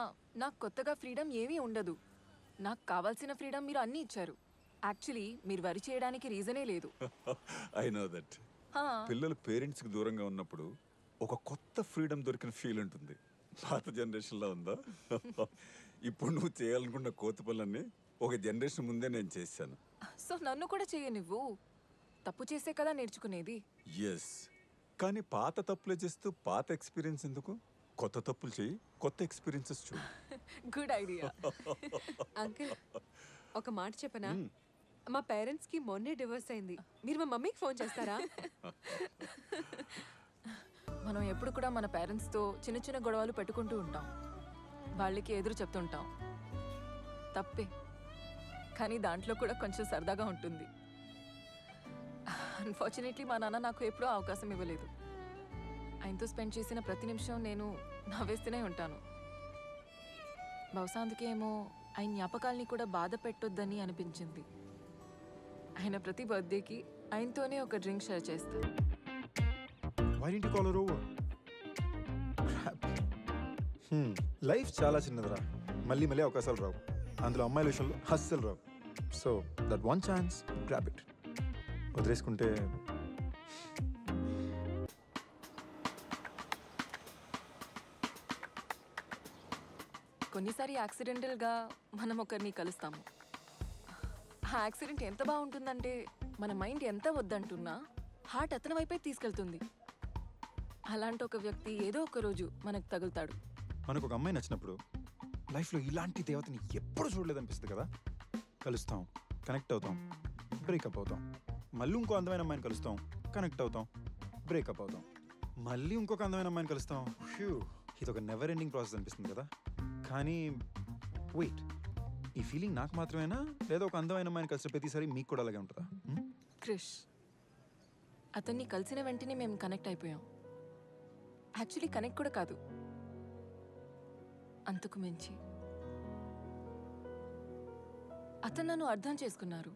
నాకు కొత్తగా ఫ్రీడమ్ ఏమీ ఉండదు. నాకు కావాల్సిన ఫ్రీడమ్ మీరు అన్నీ ఇచ్చారు. యాక్చువల్లీ మీరు వరి చేయడానికి రీజనే లేదు. I know that. పిల్లలు పేరెంట్స్కి దూరంగా ఉన్నప్పుడు ఒక కొత్త ఫ్రీడమ్ దొరికిన ఫీల్ ఉంటుంది. పాత జనరేషన్లో ఉందా? ఇప్పుడు నువ్వు చేయాలనుకున్న కోతి పనులన్నీ ఒక జనరేషన్ ముందే నేను చేశాను. సో నన్ను కూడా చేయనివ్వు. తప్పు చేసే కదా నేర్చుకునేది. ఎస్, కానీ పాత తప్పులే చేస్తూ పాత ఎక్స్పీరియన్స్ ఎందుకు? కొత్త తప్పులు చేయి, కొత్త ఎక్స్పీరియన్సెస్ చూడు. Good idea. అంకుల్, ఒక మాట చెప్పనా? మా పేరెంట్స్ కి మొన్నే డివోర్స్ అయింది. మీరు మా మమ్మీకి ఫోన్ చేస్తారా? మనం ఎప్పుడు కూడా మన పేరెంట్స్తో చిన్న చిన్న గొడవలు పెట్టుకుంటూ ఉంటాం. వాళ్ళకి ఎదురు చెప్తుంటాం. తప్పే, కానీ దాంట్లో కూడా కొంచెం సరదాగా ఉంటుంది. అన్ఫార్చునేట్లీ మా నాన్న నాకు ఎప్పుడూ అవకాశం ఇవ్వలేదు. ఆయనతో స్పెండ్ చేసిన ప్రతి నిమిషం నేను నవ్వేస్తూనే ఉంటాను. బహుశా అందుకేమో ఆయన జ్ఞాపకాల్ని కూడా బాధ పెట్టొద్దని అనిపించింది. ఆయన ప్రతి బర్త్డేకి ఆయనతోనే ఒక డ్రింక్ షేర్ చేస్తాను. లైఫ్ చాలా చిన్నదిరా. మళ్ళీ అవకాశాలు రావు. అందులో అమ్మాయిల విషయంలో అస్సలు రావు. So that one chance, grab it. వదిలేసుకుంటే కొన్నిసారి యాక్సిడెంటల్గా మనం ఒకరిని కలుస్తాము. ఆ యాక్సిడెంట్ ఎంత బాగుంటుందంటే మన మైండ్ ఎంత వద్దంటున్నా హార్ట్ అతని వైపే తీసుకెళ్తుంది. అలాంటి ఒక వ్యక్తి ఏదో ఒక రోజు మనకు తగులుతాడు. మనకు ఒక అమ్మాయి నచ్చినప్పుడు లైఫ్లో ఇలాంటి దేవతని ఎప్పుడు చూడలేదనిపిస్తుంది కదా. కలుస్తాం, కనెక్ట్ అవుతాం, బ్రేకప్ అవుతాం. మళ్ళీ ఇంకో అందమైన అమ్మాయిని కలుస్తాం, కనెక్ట్ అవుతాం, బ్రేకప్ అవుతాం. మళ్ళీ ఇంకొక అందమైన అమ్మాయిని కలుస్తాం. ఇది ఒక నెవర్ ఎండింగ్ ప్రాసెస్ అనిపిస్తుంది కదా. కానీ వెయిట్, ఈ ఫీలింగ్ నాకు మాత్రమేనా, లేదా ఒక అందమైన అమ్మాయిని కలిసిన ప్రతిసారి మీకు కూడా అలాగే ఉంటుందా? క్రిష్, అతన్ని కలిసిన వెంటనే మేము కనెక్ట్ అయిపోయాం. యాక్చువల్లీ కనెక్ట్ కూడా కాదు, అంతకు మించి అతను నన్ను అర్థం చేసుకున్నారు.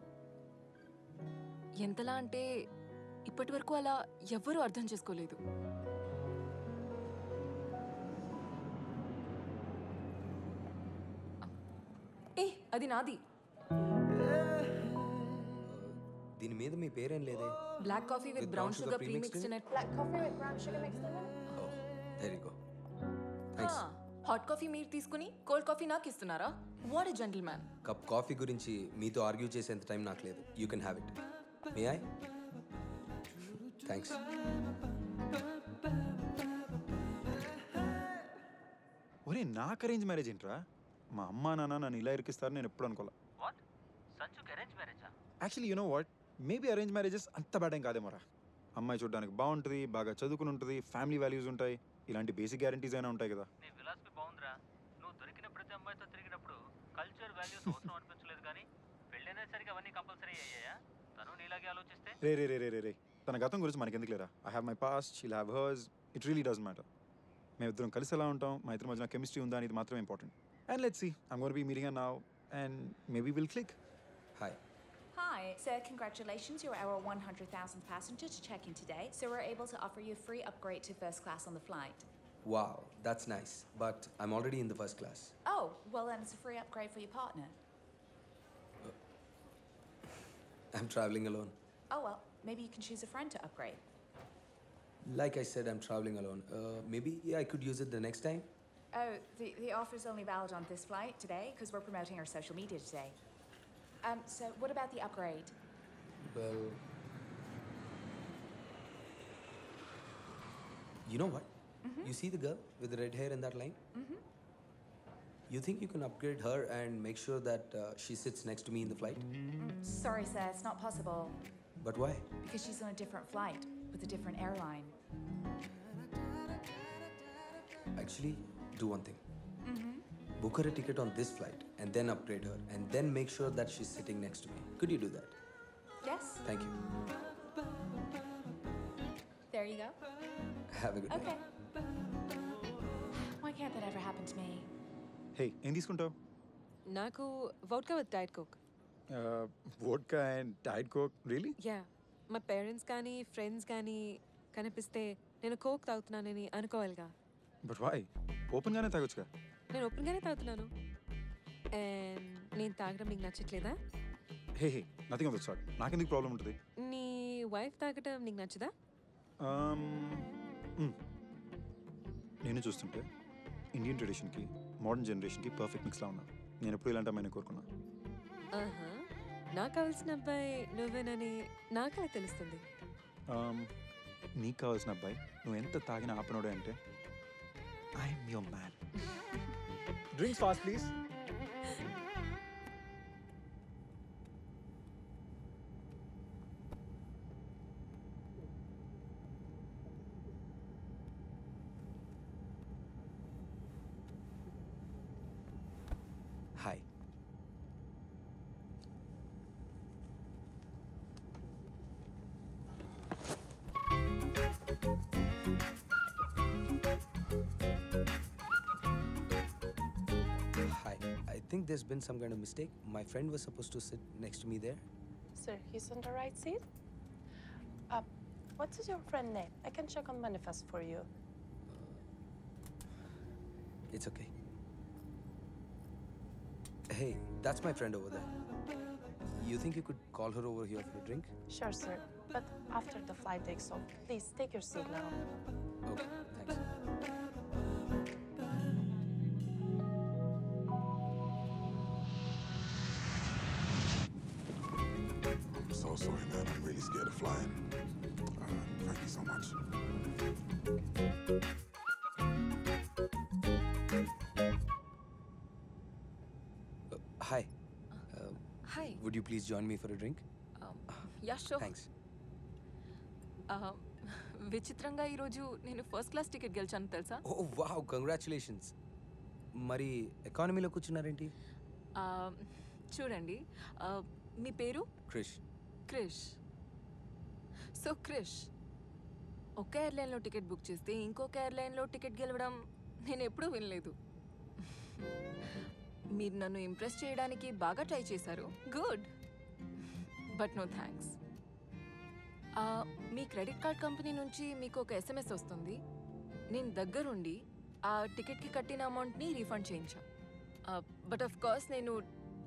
ఎంతలా అంటే ఇప్పటి వరకు అలా ఎవ్వరూ అర్థం చేసుకోలేదు. అది నాది. దీని మీద మీ పేరేం లేదే. Black coffee with brown sugar premixed in it. Black coffee with brown sugar mixed in it? There you go. Thanks. Hot coffee మీరు తీసుకుని కోల్డ్ కాఫీ నాకు ఇస్తున్నారా? What a gentleman. Cup coffee గురించి మీతో ఆర్గ్యూ చేసేంత టైం నాకు లేదు. You can have it. May I? Thanks. ఒరే నాకు అరేంజ్ మ్యారేజ్ ఏంట్రా? మా అమ్మా నాన్న నన్ను ఇలా ఇరికిస్తారు నేను ఎప్పుడు అనుకోలే. వాట్? సంజుకి అరేంజ్ మ్యారేజా? Actually you know what, maybe arrange marriages అంత బ్యాడ్ ఏం కాదేమోరా. అమ్మాయి చూడడానికి బాగుంటుంది, బాగా చదువుకుని ఉంటుంది, ఫ్యామిలీ వాల్యూస్ ఉంటాయి, ఇలాంటి బేసిక్ గ్యారంటీస్ అయినా ఉంటాయి కదా. నీ ఫిలాసఫీ బాగుందిరా. నువ్వు దొరికిన ప్రతి అమ్మాయితో తిరిగినప్పుడు కల్చర్ వాల్యూస్ అవసరం అనిపించలేదు కానీ పెళ్ళైనసరికి అవన్నీ కంపల్సరీ అయ్యాయా? తను నీలాగే ఆలోచిస్తే? రే రే రే రే రే రే తన గతం గురించి మనకెందుకు లేరా? I have my past, she'll have hurts, it really doesn't matter. మేము ఇద్దరం కలిసి ఎలా ఉంటాం, మా ఇద్దరి మధ్యన కెమిస్ట్రీ ఉందా అనేది మాత్రం important. And let's see, I'm gonna be meeting her now and maybe will click. Hi. Hi, sir, congratulations. You're our 100,000th passenger to check in today, so we're able to offer you a free upgrade to first class on the flight. Wow, that's nice. But I'm already in the first class. Oh, well, then it's a free upgrade for your partner. I'm traveling alone. Oh, well, maybe you can choose a friend to upgrade. Like I said, I'm traveling alone. Maybe I could use it the next time. Oh, the offer's only valid on this flight today because we're promoting our social media today. So what about the upgrade? Well, you know what? You see the girl with the red hair in that line? You think you can upgrade her and make sure that she sits next to me in the flight? Sorry, sir, it's not possible But why? because she's on a different flight with a different airline. Actually, do one thing. Book her a ticket on this flight and then upgrade her and then make sure that she's sitting next to me. Could you do that? Yes? Thank you. There you go. Have a good day. Okay. Why can't that ever happen to me? Hey ఏం తీసుకుంటావు? నాకు vodka with diet coke. Vodka and diet coke, really? Yeah, మా పేరెంట్స్ కానీ ఫ్రెండ్స్ కానీ కనిపిస్తే నేను కోక్ తాగుతున్నానని అనుకోవాలిగా. But why? ఓపెన్గానే తాగొచ్చుగా. నేను ఓపెన్గానే తాగుతున్నాను. అండ్ నేను తాగడం నీకు నచ్చట్లేదా? Hey hey nothing of the sort. నాకెందుకు ప్రాబ్లం ఉంటుంది? నీ వైఫ్ తాగటం నీకు నచ్చదా? నేను చూస్తుంటే ఇండియన్ ట్రెడిషన్కి మోడర్న్ జనరేషన్కి పర్ఫెక్ట్ మిక్స్లా ఉన్నా. నేను ఎప్పుడు ఇలాంటి అమ్మాయిని కోరుకున్నా. ఆహా, నాకు కావాల్సిన అబ్బాయి నువ్వేనని నాకలా తెలుస్తుంది. నీకు కావాల్సిన అబ్బాయి నువ్వు ఎంత తాగినా ఆపనోడే అంటే I'm your man. Drinks fast please. Hi. Hi. I think there's been some kind of mistake. My friend was supposed to sit next to me there. Sir, he's on the right seat. What is your friend name? I can check on manifest for you. It's okay. Hey, that's my friend over there. You think you could call her over here for a drink? Sure, sir. But after the flight takes off, please take your seat now. Okay, thanks. I'm so sorry, man. I'm really scared of flying. Thank you so much. Hi. Hi. Would you please join me for a drink? Yeah sure. Thanks. విచిత్రంగా ఈరోజు నేను ఫస్ట్ క్లాస్ టికెట్ గెలిచాను తెలుసా? Oh, wow. Congratulations. మరి ఎకానమీలో కూర్చున్నారేంటి? చూడండి, మీ పేరు? క్రిష్. క్రిష్. సో క్రిష్, ఒక ఎయిర్లైన్లో టికెట్ బుక్ చేస్తే ఇంకొక ఎయిర్లైన్లో టికెట్ గెలవడం నేను ఎప్పుడూ వినలేదు. మీరు నన్ను ఇంప్రెస్ చేయడానికి బాగా ట్రై చేశారు. Good, but no thanks. మీ క్రెడిట్ కార్డ్ కంపెనీ నుంచి మీకు ఒక ఎస్ఎంఎస్ వస్తుంది. నేను దగ్గరుండి ఆ టికెట్కి కట్టిన అమౌంట్ని రీఫండ్ చేయించా. బట్ ఆఫ్ కోర్స్ నేను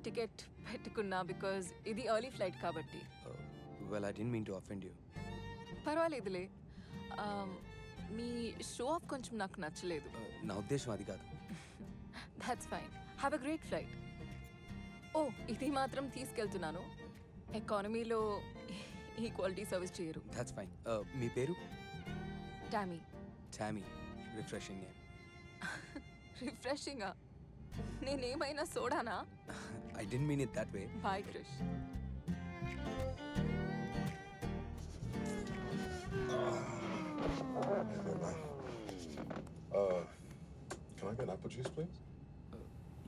టికెట్ పెట్టుకున్నా బికాజ్ ఇది ఎర్లీ ఫ్లైట్ కాబట్టి. Well, I didn't mean to offend you. పర్వాలేదులే. మీ షో ఆఫ్ కొంచెం నాకు నచ్చలేదు. నా ఉద్దేశం అది కాదు. That's fine. Have a great flight. ఓ ఇది మాత్రం తీసుకెళ్తున్నాను, ఎకానమీలో ఈ క్వాలిటీ సర్వీస్ చేయరు. That's fine. మీ పేరు? టామీ. టామీ. Refreshing name. రిఫ్రెషింగా? నేనేమైనా సోడానా? I didn't mean it that way. Bye Krish. Never mind. Can I get apple juice, please?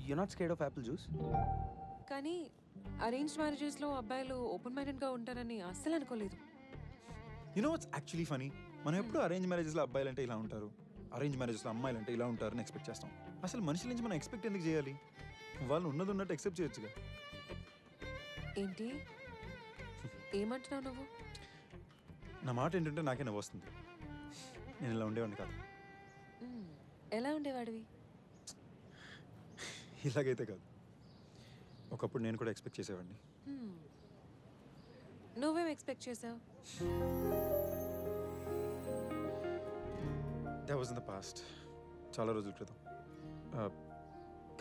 You not scared of apple juice? కానీ అరేంజ్డ్ మ్యారేజెస్లో అబ్బాయిలు ఓపెన్ మైండెడ్గా ఉంటారని అస్సలు అనుకోలేదు. You know what's actually funny, మనం ఎప్పుడు అరేంజ్ మ్యారేజెస్లో అబ్బాయిలు అంటే ఇలా ఉంటారు, అరేంజ్ మ్యారేజెస్లో అమ్మాయిలు అంటే ఇలా ఉంటారని ఎక్స్పెక్ట్ చేస్తాం. అసలు మనుషుల నుంచి మనం ఎక్స్పెక్ట్ ఎందుకు చేయాలి? వాళ్ళు ఉన్నది ఉన్నట్టు ఎక్సెప్ట్ చేయొచ్చుగా. ఏంటి ఏమంటున్నావు నువ్వు? నా మాట ఏంటంటే నాకే నవ్వు వస్తుంది. నేను ఇలా ఉండేవాడిని కాదు. ఎలా ఉండేవాడివి? ఇలాగైతే కాదు. ఒకప్పుడు నేను కూడా ఎక్స్పెక్ట్ చేసేవాడిని. నువ్వేం ఎక్స్పెక్ట్ చేసావు? That was in the past, చాలా రోజుల క్రితం.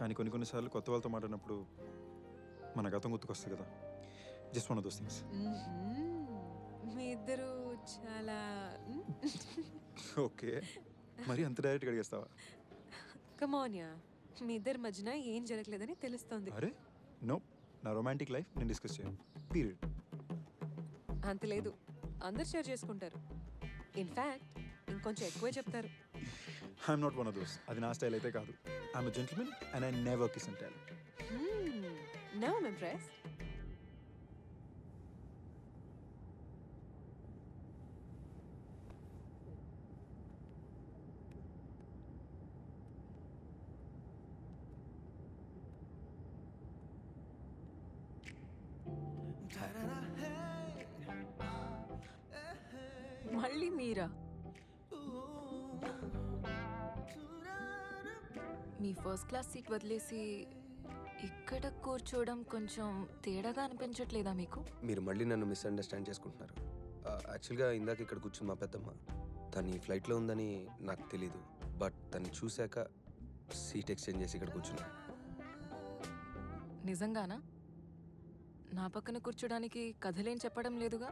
కానీ కొన్నిసార్లు కొత్త వాళ్ళతో మాట్లాడినప్పుడు మన గతం గుర్తుకొస్తుంది కదా. Just one of those things. మీ ఇద్దరు చాలా ఓకే, మరి అంత డైరెక్ట్గా అడిగేస్తావా? కమాన్యా, మీ ఇద్దరి మధ్యన ఏం జరగలేదని తెలుస్తోంది. అరే నో, నా రొమాంటిక్ లైఫ్ నేను డిస్కస్ చేయను. పీరియడ్. అంత లేదు, అందరు షేర్ చేసుకుంటారు. ఇన్ఫ్యాక్ట్ ఇంకొంచెం ఎక్కువే చెప్తారు. I'm not one of those. అది నా స్టైల్ అయితే కాదు. I'm a gentleman and I never kiss and tell. Now I'm impressed. మళ్ళీ మీరా? మీ ఫస్ట్ క్లాస్ సీట్ వదిలేసి ఇక్కడ కూర్చోవడం కొంచెం తేడాగా అనిపించట్లేదా మీకు? మీరు మళ్ళీ నన్ను మిస్అండర్స్టాండ్ చేసుకుంటున్నారు. యాక్చువల్గా ఇందాక ఇక్కడ కూర్చుని మా పెద్దమ్మ, తను ఈ ఫ్లైట్లో ఉందని నాకు తెలీదు. బట్ తను చూశాక సీట్ ఎక్స్చేంజ్ చేసి ఇక్కడ కూర్చున్నాను. నిజంగానా? నా పక్కన కూర్చోడానికి కథలేం చెప్పడం లేదుగా.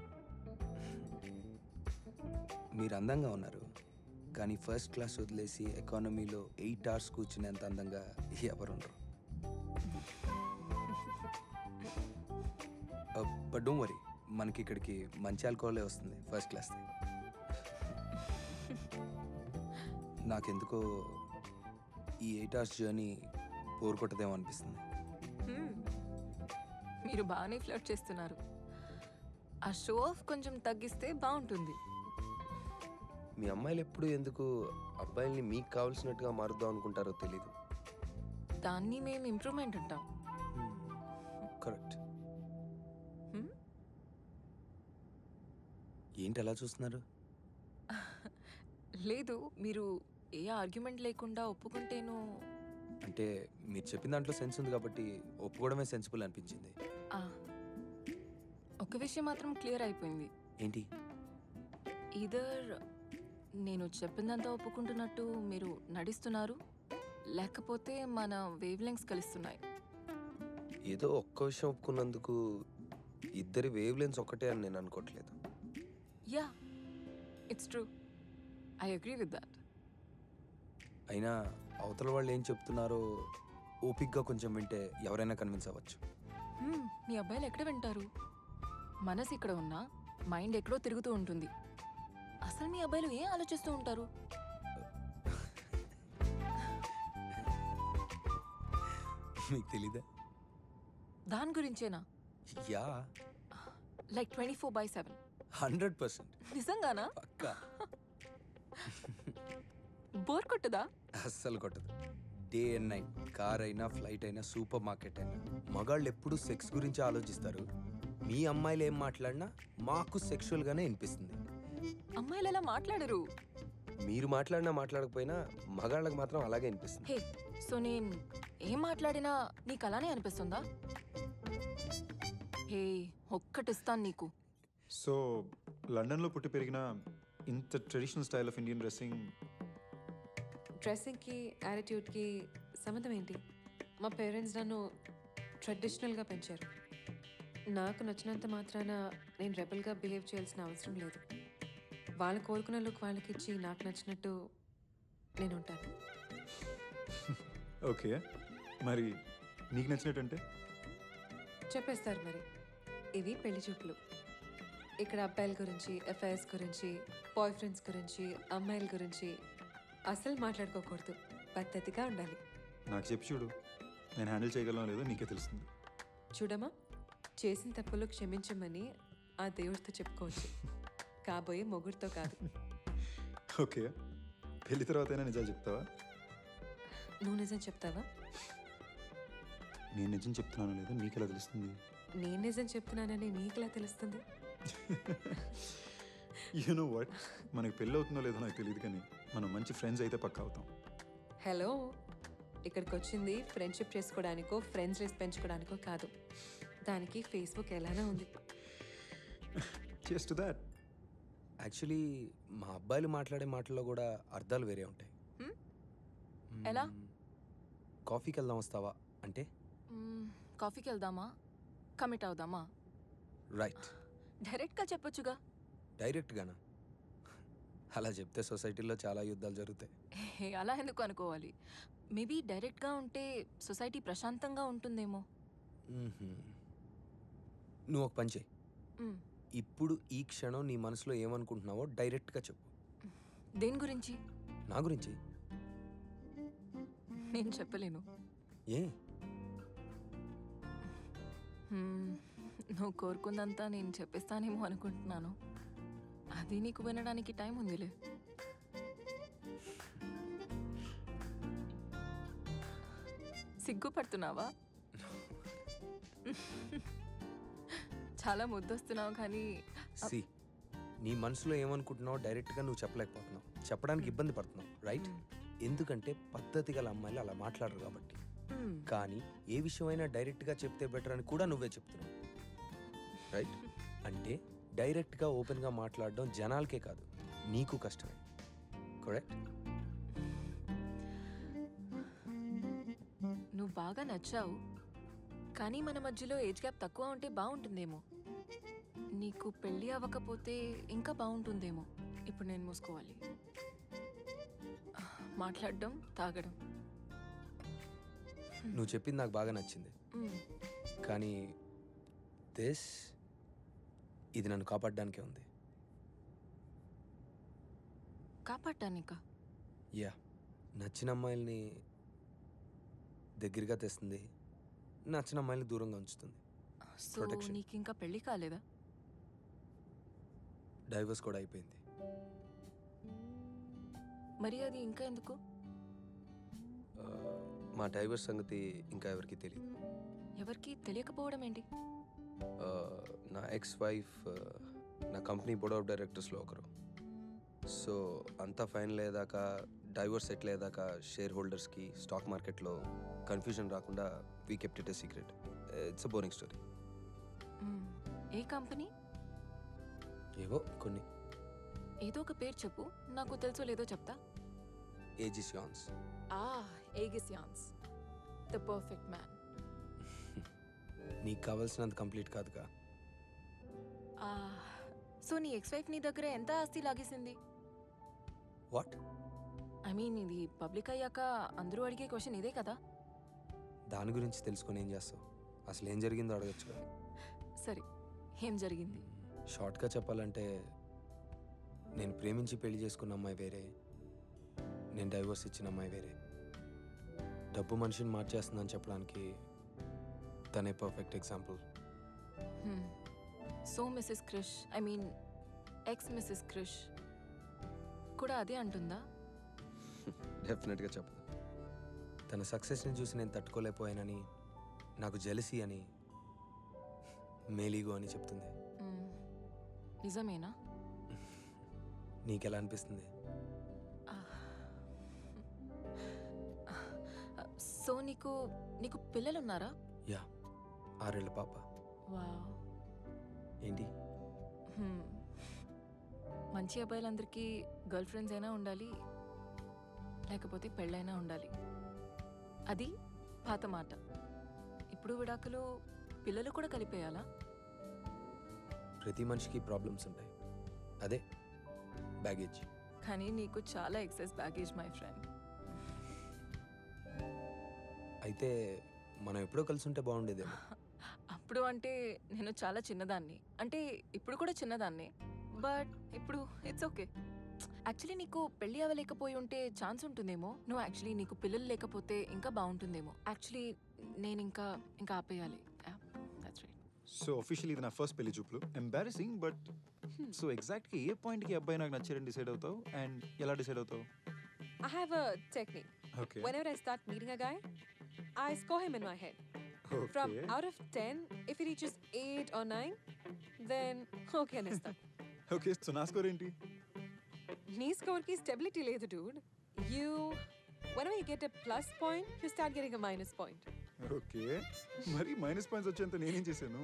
మీరు అందంగా ఉన్నారు, కానీ ఫస్ట్ క్లాస్ వదిలేసి ఎకానమీలో 8 hours కూర్చునేంత అందంగా ఎవరుండరు. బట్ డోంట్ వరీ, మనకి ఇక్కడికి మంచి ఆల్కహాలే వస్తుంది ఫస్ట్ క్లాస్. నాకెందుకో ఈ 8 hours జర్నీ బోర్ కొట్టదేమో అనిపిస్తుంది. మీరు బాగానే ఫ్లర్ట్ చేస్తున్నారు. ఆ షో ఆఫ్ కొంచెం తగ్గిస్తే బాగుంటుంది. మీ అమ్మాయిలు ఎప్పుడు ఎందుకు అబ్బాయిల్ని మీకు కావాల్సినట్టుగా మారుద్దాం అనుకుంటారో తెలీదు. దాన్ని మేము ఇంప్రూవ్మెంట్ అంటాం. కరెక్ట్. ఏంటి అలా చూస్తున్నారు? లేదు, మీరు ఏ ఆర్గ్యుమెంట్ లేకుండా ఒప్పుకుంటేను. అంటే మీరు చెప్పిన దాంట్లో సెన్స్ ఉంది కాబట్టి ఒప్పుకోవడమే సెన్సిబుల్ అనిపించింది. ఒక విషయం మాత్రం క్లియర్ అయిపోయింది. ఏంటి? ఈదర్ నేను చెప్పిందంతా ఒప్పుకుంటున్నట్టు మీరు నడుస్తున్నారు, లేకపోతే మన వేవ్ లెంగ్స్ కలుస్తున్నాయి. ఏదో ఒక్క విషయం ఒప్పుకున్నందుకు ఇద్దరి వేవ్ లెన్స్ ఒక్కటే అని నేను అనుకోవట్లేదు. Yeah, it's true. I agree with that. అయినా అవతల వాళ్ళు ఏం చెప్తున్నారో ఓపిక్గా కొంచెం వింటే ఎవరైనా కన్విన్స్ అవ్వచ్చు. మీ అబ్బాయిలు ఎక్కడ వింటారు? మనసు ఇక్కడ ఉన్నా మైండ్ ఎక్కడో తిరుగుతూ ఉంటుంది. అసలు మీ అబ్బాయిలు ఏం ఆలోచిస్తూ ఉంటారు? మీకు తెలీదా? దాని గురించేనా? Yeah, like 24/7. 100%. నిజంగానా? పక్కా. బోర్ కొట్టదా? అస్సలు కొట్టదు. డే అండ్ నైట్, కార్ అయినా ఫ్లైట్ అయినా సూపర్ మార్కెట్ అయినా మగాళ్ళు ఎప్పుడు సెక్స్ గురించి ఆలోచిస్తారు. మీ అమ్మాయిలు ఏం మాట్లాడినా మాకు సెక్షువల్గానే అనిపిస్తుంది. అమ్మాయిలు అలా మాట్లాడరు. మీరు మాట్లాడినా మాట్లాడకపోయినా మగాళ్ళకి మాత్రం అలాగే అనిపిస్తుంది. హే, సో నేను ఏం మాట్లాడినా నీకు అలానే అనిపిస్తుందా? హే, ఒక్కటిస్తాను నీకు. సో లండన్లో పుట్టి పెరిగిన ఇంత ట్రెడిషనల్ స్టైల్ ఆఫ్ ఇండియన్ డ్రెస్సింగ్కి యాటిట్యూడ్కి సంబంధం ఏంటి? మా పేరెంట్స్ నన్ను ట్రెడిషనల్గా పెంచారు. నాకు నచ్చినంత మాత్రాన నేను రెబల్గా బిహేవ్ చేయాల్సిన అవసరం లేదు. వాళ్ళు కోరుకున్న లుక్ వాళ్ళకి ఇచ్చి నాకు నచ్చినట్టు నేను ఉంటాను. ఓకే, మరి నీకు నచ్చినట్టు చెప్పేస్తారు మరి. ఇవి పెళ్లి చూపులు. ఇక్కడ అబ్బాయిల గురించి, అఫైర్స్ గురించి, బాయ్ ఫ్రెండ్స్ గురించి, అమ్మాయిల గురించి అసలు మాట్లాడుకోకూడదు. పద్ధతిగా ఉండాలి. నాకు చెప్పి చూడు, నేను హ్యాండిల్ చేయగలను లేదో నీకే తెలుస్తుంది. చూడమ్మా, చేసిన తప్పులు క్షమించమని ఆ దేవుడితో చెప్పుకోవచ్చు, కాబోయే మొగుడితో కాదు. ఓకే, పెళ్లి తర్వాత అయినా నిజాలు చెప్తావా? నువ్వు నిజం చెప్తావా? నేను నిజం చెప్తున్నాను లేదో నీకు ఎలా తెలుస్తుంది? నేను నిజం చెప్తున్నానని నీకులా తెలుస్తుంది? యు నో వాట్, మనకి పెళ్ళి అవుతుందో లేదో నాకు తెలియదు, కానీ మనం మంచి ఫ్రెండ్స్ అయితే పక్కా అవుతాం. హలో, ఇక్కడికి వచ్చింది ఫ్రెండ్షిప్ చేసుకోవడానికో ఫ్రెండ్స్ లిస్ట్ పెంచుకోవడానికో కాదు. దానికి ఫేస్బుక్ ఎలానే ఉంది. Just that. యాక్చువల్లీ మా అబ్బాయిలు మాట్లాడే మాటల్లో కూడా అర్థాలు వేరే ఉంటాయి. ఎలా? కాఫీకి వెళ్దాం వస్తావా అంటే కాఫీకి వెళ్దామా, కమిట్ అవుదామా? రైట్. డైరెక్ట్గా చెప్పొచ్చుగా. డైరెక్ట్గానా? అలా చెప్తే సొసైటీలో చాలా యుద్ధాలు జరుగుతాయి. అలా ఎందుకు అనుకోవాలి? మేబీ డైరెక్ట్గా ఉంటే సొసైటీ ప్రశాంతంగా ఉంటుందేమో. నువ్వు ఒక పని చేయి. మ్మ్. ఇప్పుడు ఈ క్షణం నీ మనసులో ఏమనుకుంటున్నావో డైరెక్ట్గా చెప్పు. దేని గురించి? నా గురించి. నేను చెప్పలేను. ఏ? నువ్వు కోరుకుందంతా నేను చెప్పేస్తానేమో అనుకుంటున్నాను. అది నీకు వినడానికి టైం ఉందిలే. సిగ్గుపడుతున్నావా? చాలా ముద్దొస్తున్నావు కానీ సి, నీ మనసులో ఏమనుకుంటున్నావో డైరెక్ట్గా నువ్వు చెప్పలేకపోతున్నావు, చెప్పడానికి ఇబ్బంది పడుతున్నావు. రైట్? ఎందుకంటే పద్ధతి గల అమ్మాయిలు అలా మాట్లాడరు కాబట్టి. కానీ ఏ విషయమైనా డైరెక్ట్గా చెప్తే బెటర్ అని కూడా నువ్వే చెప్తున్నావు. రైట్? అంటే డైరెక్ట్గా ఓపెన్గా మాట్లాడడం జనాలకే కాదు, నీకు కష్టమే. కరెక్ట్? నువ్వు బాగా నచ్చావు, కానీ మన మధ్యలో ఏజ్ గ్యాప్ తక్కువ ఉంటే బాగుంటుందేమో. నీకు పెళ్ళి అవ్వకపోతే ఇంకా బాగుంటుందేమో. ఇప్పుడు నేను మూసుకోవాలి. మాట్లాడడం, తాగడం. నువ్వు చెప్పింది నాకు బాగా నచ్చింది, కానీ ఇది నన్ను కాపాడడానికే ఉంది. కాపాడటానికా? యా, నచ్చిన అమ్మాయిల్ని దగ్గరగా తెస్తుంది, నచ్చిన అమ్మాయిల్ని దూరంగా ఉంచుతుంది. So Protection. నీకు ఇంకా పెళ్ళి కాలేదా? డైవర్స్ కూడా అయిపోయింది. మరి అది ఇంకా ఎందుకు? మా డైవర్స్ సంగతి ఇంకా ఎవరికి తెలియదు. ఎవరికి తెలియకపోవడం ఏంటి? నా ఎక్స్ వైఫ్ నా కంపెనీ బోర్డ్ ఆఫ్ డైరెక్టర్స్లో ఒకరు. సో అంతా ఫైనల్ అయ్యేదాకా, డైవర్స్ సెటిల్ అయ్యేదాకా షేర్ హోల్డర్స్కి స్టాక్ మార్కెట్లో కన్ఫ్యూజన్ రాకుండా we kept it a secret. It's a boring story. A company? ఏవో కొన్ని. ఏదో ఒక పేరు చెప్పు, నాకు తెలుసో లేదో చెప్తా. ఏజిసియాన్స్. ఏగిసియాన్స్, ద పర్ఫెక్ట్ మ్యాన్. నీకు కావాల్సినంత కంప్లీట్ కాదుగా. సో నీ ఎక్స్ వైఫ్ నీ దగ్గర ఎంత ఆస్తి లాగేసింది? వాట్? ఐ మీన్ ఇది పబ్లిక్ అయ్యాక అందరూ అడిగే క్వశ్చన్ ఇదే కదా. దాని గురించి తెలుసుకొని ఏం చేస్తావు? అసలు ఏం జరిగిందో అడగచ్చుగా. సరే, ఏం జరిగింది? షార్ట్గా చెప్పాలంటే, నేను ప్రేమించి పెళ్లి చేసుకున్న అమ్మాయి వేరే, నేను డైవర్స్ ఇచ్చిన అమ్మాయి వేరే. డబ్బు మనిషిని మార్చేస్తుందని చెప్పడానికి తనే perfect example. So Mrs Krish, I mean ex Mrs Krish కూడా అదే అంటుందా? డెఫినెట్గా చెప్పదు. తన సక్సెస్ని చూసి నేను తట్టుకోలేకపోయానని, నాకు జెలసీ అని, మేలీగో అని చెప్తుంది. నిజమేనా? నీకెలా అనిపిస్తుంది? సో నీకు నీకు పిల్లలున్నారా? యా, 6 ఏళ్ల పాప. వావ్. ఏంటి? మంచి అబ్బాయిలందరికీ గర్ల్ ఫ్రెండ్స్ అయినా ఉండాలి, లేకపోతే పెళ్ళైనా ఉండాలి. అది పాత మాట. ఇప్పుడు విడాకులు పిల్లలు కూడా కలిపేయాలా? ప్రతి మనిషికి ప్రాబ్లమ్స్ ఉంటాయి. అదే బ్యాగేజ్. కానీ నీకు చాలా ఎక్సెస్ బ్యాగేజ్ మై ఫ్రెండ్. అయితే మనం ఎప్పుడో కలిసి ఉంటే బాగుండేదేమో. అప్పుడు అంటే నేను చాలా చిన్నదాన్ని, అంటే ఇప్పుడు కూడా చిన్నదాన్ని, బట్ ఇప్పుడు ఇట్స్ ఓకే. యాక్చువల్లీ నీకు పెళ్ళి అవ్వలేకపోయి ఉంటే ఛాన్స్ ఉంటుందేమో. నువ్వు యాక్చువల్లీ నీకు పిల్లలు లేకపోతే ఇంకా బాగుంటుందేమో. యాక్చువల్లీ నేను ఇంకా ఆపేయాలి. That's right. సో అఫీషియల్లీ ఇది నా ఫస్ట్ పెళ్లి చూపులు. ఎంబారసింగ్, బట్ సో ఎగ్జాక్ట్గా ఏ పాయింట్కి అబ్బాయి నాకు నచ్చారని డిసైడ్ అవుతావు అండ్ ఎలా డిసైడ్ అవుతావు? I have a technique. Okay Whenever I start meeting a guy, I score him in my head. From out of 10, if he reaches 8 or 9, then okay Nista. Okay so నా స్కోర్ ఏంటి? Knee score ki stability లేదు dude. Whenever you get a plus point, you start getting a minus point. Okay మరి మైనస్ పాయింట్స్ వచ్చేంత నేనేం చేశాను?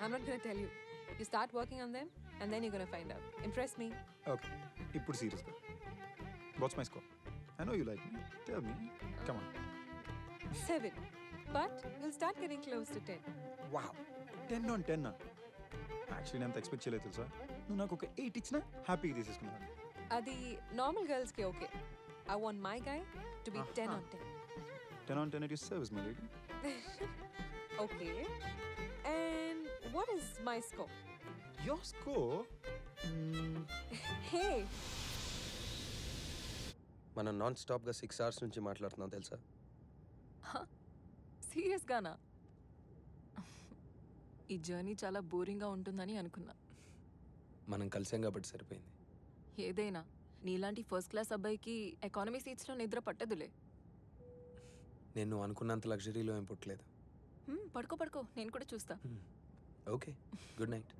I'm not gonna tell you. You start working on them, and then you're gonna find out. Impress me. Okay ఇప్పుడు సీరియస్గా, what's my score? I know you like me, tell me, come on. 7. But you'll start getting close to 10. Wow, 10 on 10 actually నేను అంత ఎక్స్పెక్ట్ చేయలేదు తెలుసా. నువ్వు నాకు ఒక 8 ఇచ్చినా హ్యాపీగా తీసేసుకున్నాను. Adi normal girls ki okay. I want my guy to be 10 on 10. 10 on 10 at your service, my lady. Okay. And what is my score? Your score? Hey. మనం నాన్ స్టాప్గా 6 hours నుంచి మాట్లాడుతున్నాం తెలుసా? సీరియస్గానా? ఈ జర్నీ చాలా బోరింగ్గా ఉంటుందని అనుకున్నా. మనం కలిసాం కాబట్టి సరిపోయింది. ఏదైనా నీలాంటి ఫస్ట్ క్లాస్ అబ్బాయికి ఎకానమీ సీట్స్లో నిద్ర పట్టదులే. నేను అనుకున్నంత లగ్జరీలో ఏం పుట్టలేదు. పడుకో, నేను కూడా చూస్తా. Okay, good night.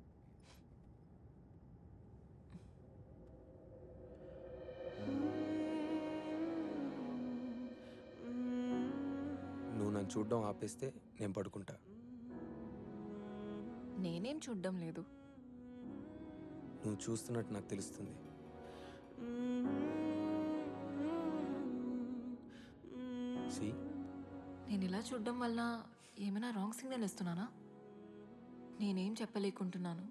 నువ్వు నన్ను చూడడం ఆపేస్తే నేను పడుకుంటా. నేనేం చూడ్డం లేదు. నువ్వు చూస్తున్నట్టు నాకు తెలుస్తుంది. See? నేను ఇలా చూడడం వల్ల ఏమైనా రాంగ్ సిగ్నల్ ఇస్తున్నానా? నేనేం చెప్పలేకుంటున్నాను,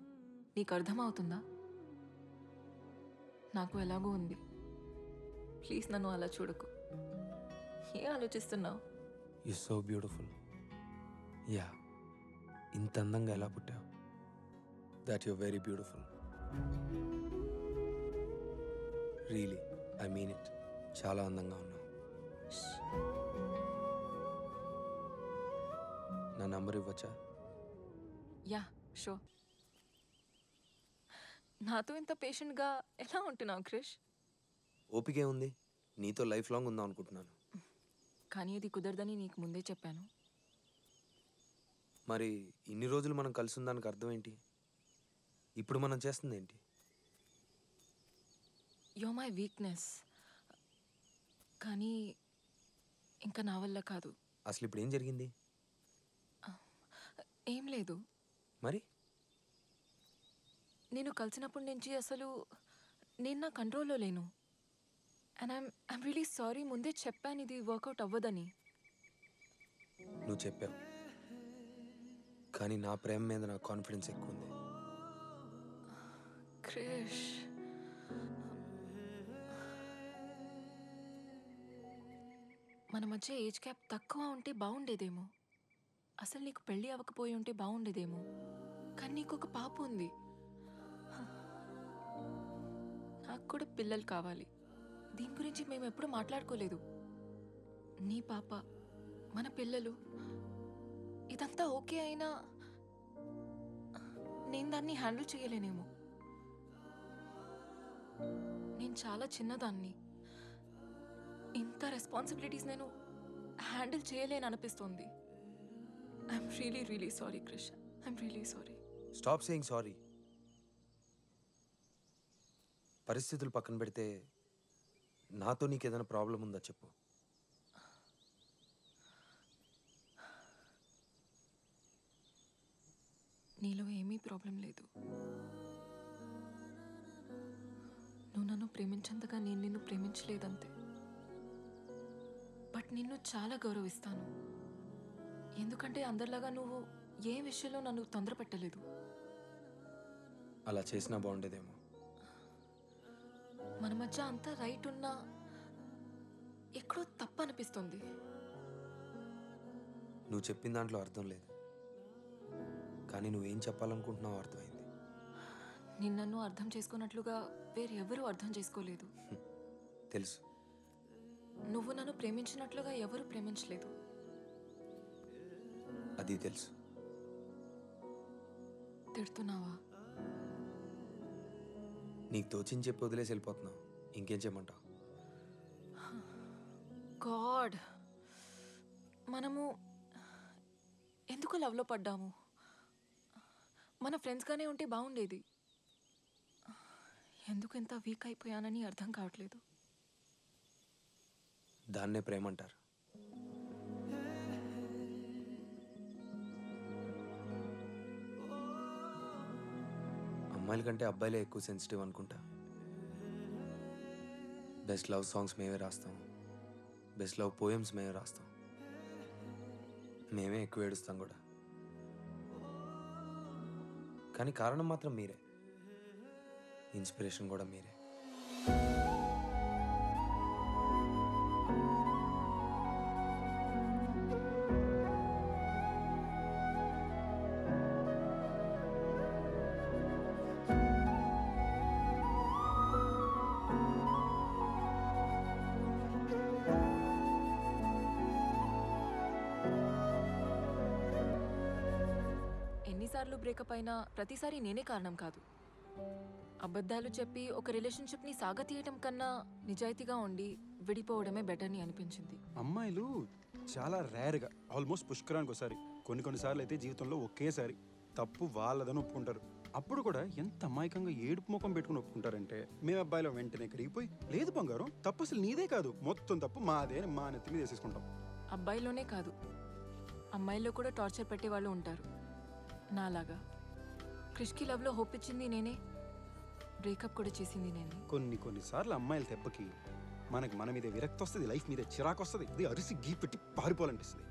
నీకు అర్థమవుతుందా? నాకు ఎలాగో ఉంది, ప్లీజ్ నన్ను అలా చూడకు. ఏ ఆలోచిస్తున్నావు? You so beautiful. యా, ఇంత అందంగా ఎలా పుట్టావు? That you very beautiful. Really, I mean it. చాలా అందంగా ఉన్నావు. నా నంబర్ ఇవ్వచ్చా? Yeah, sure. నాతో ఇంత పేషెంట్గా ఎలా ఉంటున్నావు క్రిష్? ఓపికే ఉంది, నీతో లైఫ్ లాంగ్ ఉందాం అనుకుంటున్నాను. కానీ ఇది కుదరదని నీకు ముందే చెప్పాను. మరి ఇన్ని రోజులు మనం కలిసి ఉందానికి అర్థం ఏంటి? ఇప్పుడు మనం చేస్తుంది ఏంటి? Yo my weakness. కానీ ఇంకా నా వల్ల కాదు. అసలు ఇప్పుడు ఏం జరిగింది? ఏం లేదు. మరి నేను కలిసినప్పటి నుంచి అసలు నేను నా కంట్రోల్లో లేను. అండ్ ఐమ్ రియలీ సారీ, ముందే చెప్పాను ఇది వర్కౌట్ అవ్వదని. నువ్వు చెప్పావు, కానీ నా ప్రేమ మీద నా కాన్ఫిడెన్స్ ఎక్కువ ఉంది. క్రిష్, మన మధ్య ఏజ్ గ్యాప్ తక్కువ ఉంటే బాగుండేదేమో. అసలు నీకు పెళ్ళి అవ్వకపోయి ఉంటే బాగుండేదేమో. కానీ నీకు ఒక పాప ఉంది, నాకు కూడా పిల్లలు కావాలి. దీని గురించి మేము ఎప్పుడు మాట్లాడుకోలేదు. నీ పాప, మన పిల్లలు, ఇదంతా ఓకే అయినా నేను దాన్ని హ్యాండిల్ చేయలేనేమో. నేను చాలా చిన్నదాన్ని, ఇంత రెస్పాన్సిబిలిటీస్ నేను హ్యాండిల్ చేయలేను అనిపిస్తుంది. I'm really really sorry Krish, I'm really sorry. Stop saying sorry. పరిస్థితులు పక్కన పెడితే నాతో నీకు ఏదైనా ప్రాబ్లం ఉందా చెప్పు. నీలో ఏమీ ప్రాబ్లం లేదు. నువ్వు నన్ను ప్రేమించేంతగా నేను నిన్ను ప్రేమించలేదంతే. బట్ నిన్ను చాలా గౌరవిస్తాను. ఎందుకంటే అందరిలాగా నువ్వు ఏ విషయంలో నన్ను తొందర పెట్టలేదు. అలా చేసినా బాగుండేదేమో. మన మధ్య అంతా రైట్ ఉన్నా ఎక్కడో తప్పు అనిపిస్తుంది. నువ్వు చెప్పిన దాంట్లో అర్థం లేదు, కానీ నువ్వేం చెప్పాలనుకుంటున్నావో అర్థమైంది. నిన్నను అర్థం చేసుకున్నట్లుగా వేరెవరూ అర్థం చేసుకోలేదు. తెలుసు. నువ్వు నన్ను ప్రేమించినట్లుగా ఎవరు ప్రేమించలేదు. అది తెలుసు. తిడుతున్నావా? నీకు తోచింది చెప్పి వదిలేసి వెళ్ళిపోతున్నావు. ఇంకేం చేయమంటావు? గాడ్, మనము ఎందుకు లవ్లో పడ్డాము? మన ఫ్రెండ్స్గానే ఉంటే బాగుండేది. ఎందుకు ఎంత వీక్ అయిపోయానని అర్థం కావట్లేదు. దాన్నే ప్రేమ అంటారు. అమ్మాయిల కంటే అబ్బాయిలే ఎక్కువ సెన్సిటివ్ అనుకుంటా. బెస్ట్ లవ్ సాంగ్స్ మేమే రాస్తాం, బెస్ట్ లవ్ పోయమ్స్ మేమే రాస్తాం, మేమే ఎక్కువ ఏడుస్తాం కూడా. కానీ కారణం మాత్రం మీరే, ఇన్స్పిరేషన్ కూడా మీరే. ఎన్నిసార్లు బ్రేకప్ అయినా ప్రతిసారి నేనే కారణం కాదు. అబద్ధాలు చెప్పి ఒక రిలేషన్షిప్ని సాగతీయటం కన్నా నిజాయితీగా ఉండి విడిపోవడమే బెటర్ అని అనిపించింది. అమ్మాయిలు చాలా రేర్గా, ఆల్మోస్ట్ పుష్కరానికి ఒకసారి, కొన్నిసార్లు అయితే జీవితంలో ఒకేసారి తప్పు వాళ్ళదని ఒప్పుకుంటారు. అప్పుడు కూడా ఎంత అమాయకంగా ఏడుపు ముఖం పెట్టుకుని ఒప్పుకుంటారంటే, మేము అబ్బాయిలో వెంటనే కరిగిపోయి, లేదు బంగారం తప్పు అసలు నీదే కాదు, మొత్తం తప్పు మాదే అని మా నెత్తి మీద వేసేసుకుంటాం. అబ్బాయిలోనే కాదు, అమ్మాయిల్లో కూడా టార్చర్ పెట్టే వాళ్ళు ఉంటారు నాలాగా. క్రిష్కి లవ్లో హోప్ ఇచ్చింది నేనే, బ్రేకప్ కూడా చేసింది నేనే. కొన్నిసార్లు అమ్మాయిల దెబ్బకి మనకు మన మీద విరక్తి వస్తుంది, లైఫ్ మీద చిరాకు వస్తుంది, ఇది అరిసి గీ పెట్టి పారిపోవాలనిపిస్తుంది.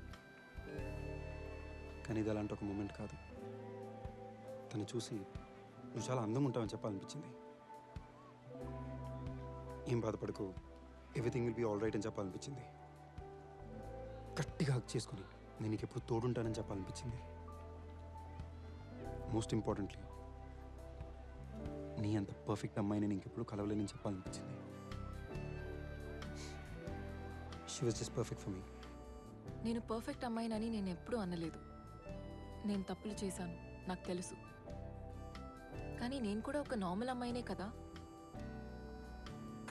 కానీ ఇది అలాంటి ఒక మూమెంట్ కాదు. తను చూసి నువ్వు చాలా అందంగా ఉంటావని చెప్పాలనిపించింది. ఏం బాధపడకు, everything will be all right అని చెప్పాలనిపించింది. గట్టిగా హక్ చేసుకుని నేను నీకు ఎప్పుడు తోడుంటానని చెప్పాలనిపించింది. మోస్ట్ ఇంపార్టెంట్లీ, నీ అంత పర్ఫెక్ట్ అమ్మాయిని నేను ఇంకెప్పుడు కలవలేనని చెప్పాలనిపించింది. She was just perfect for me. నేను పర్ఫెక్ట్ అమ్మాయినని నేను ఎప్పుడూ అనలేదు. నేను తప్పులు చేశాను, నాకు తెలుసు. కానీ నేను కూడా ఒక నార్మల్ అమ్మాయినే కదా.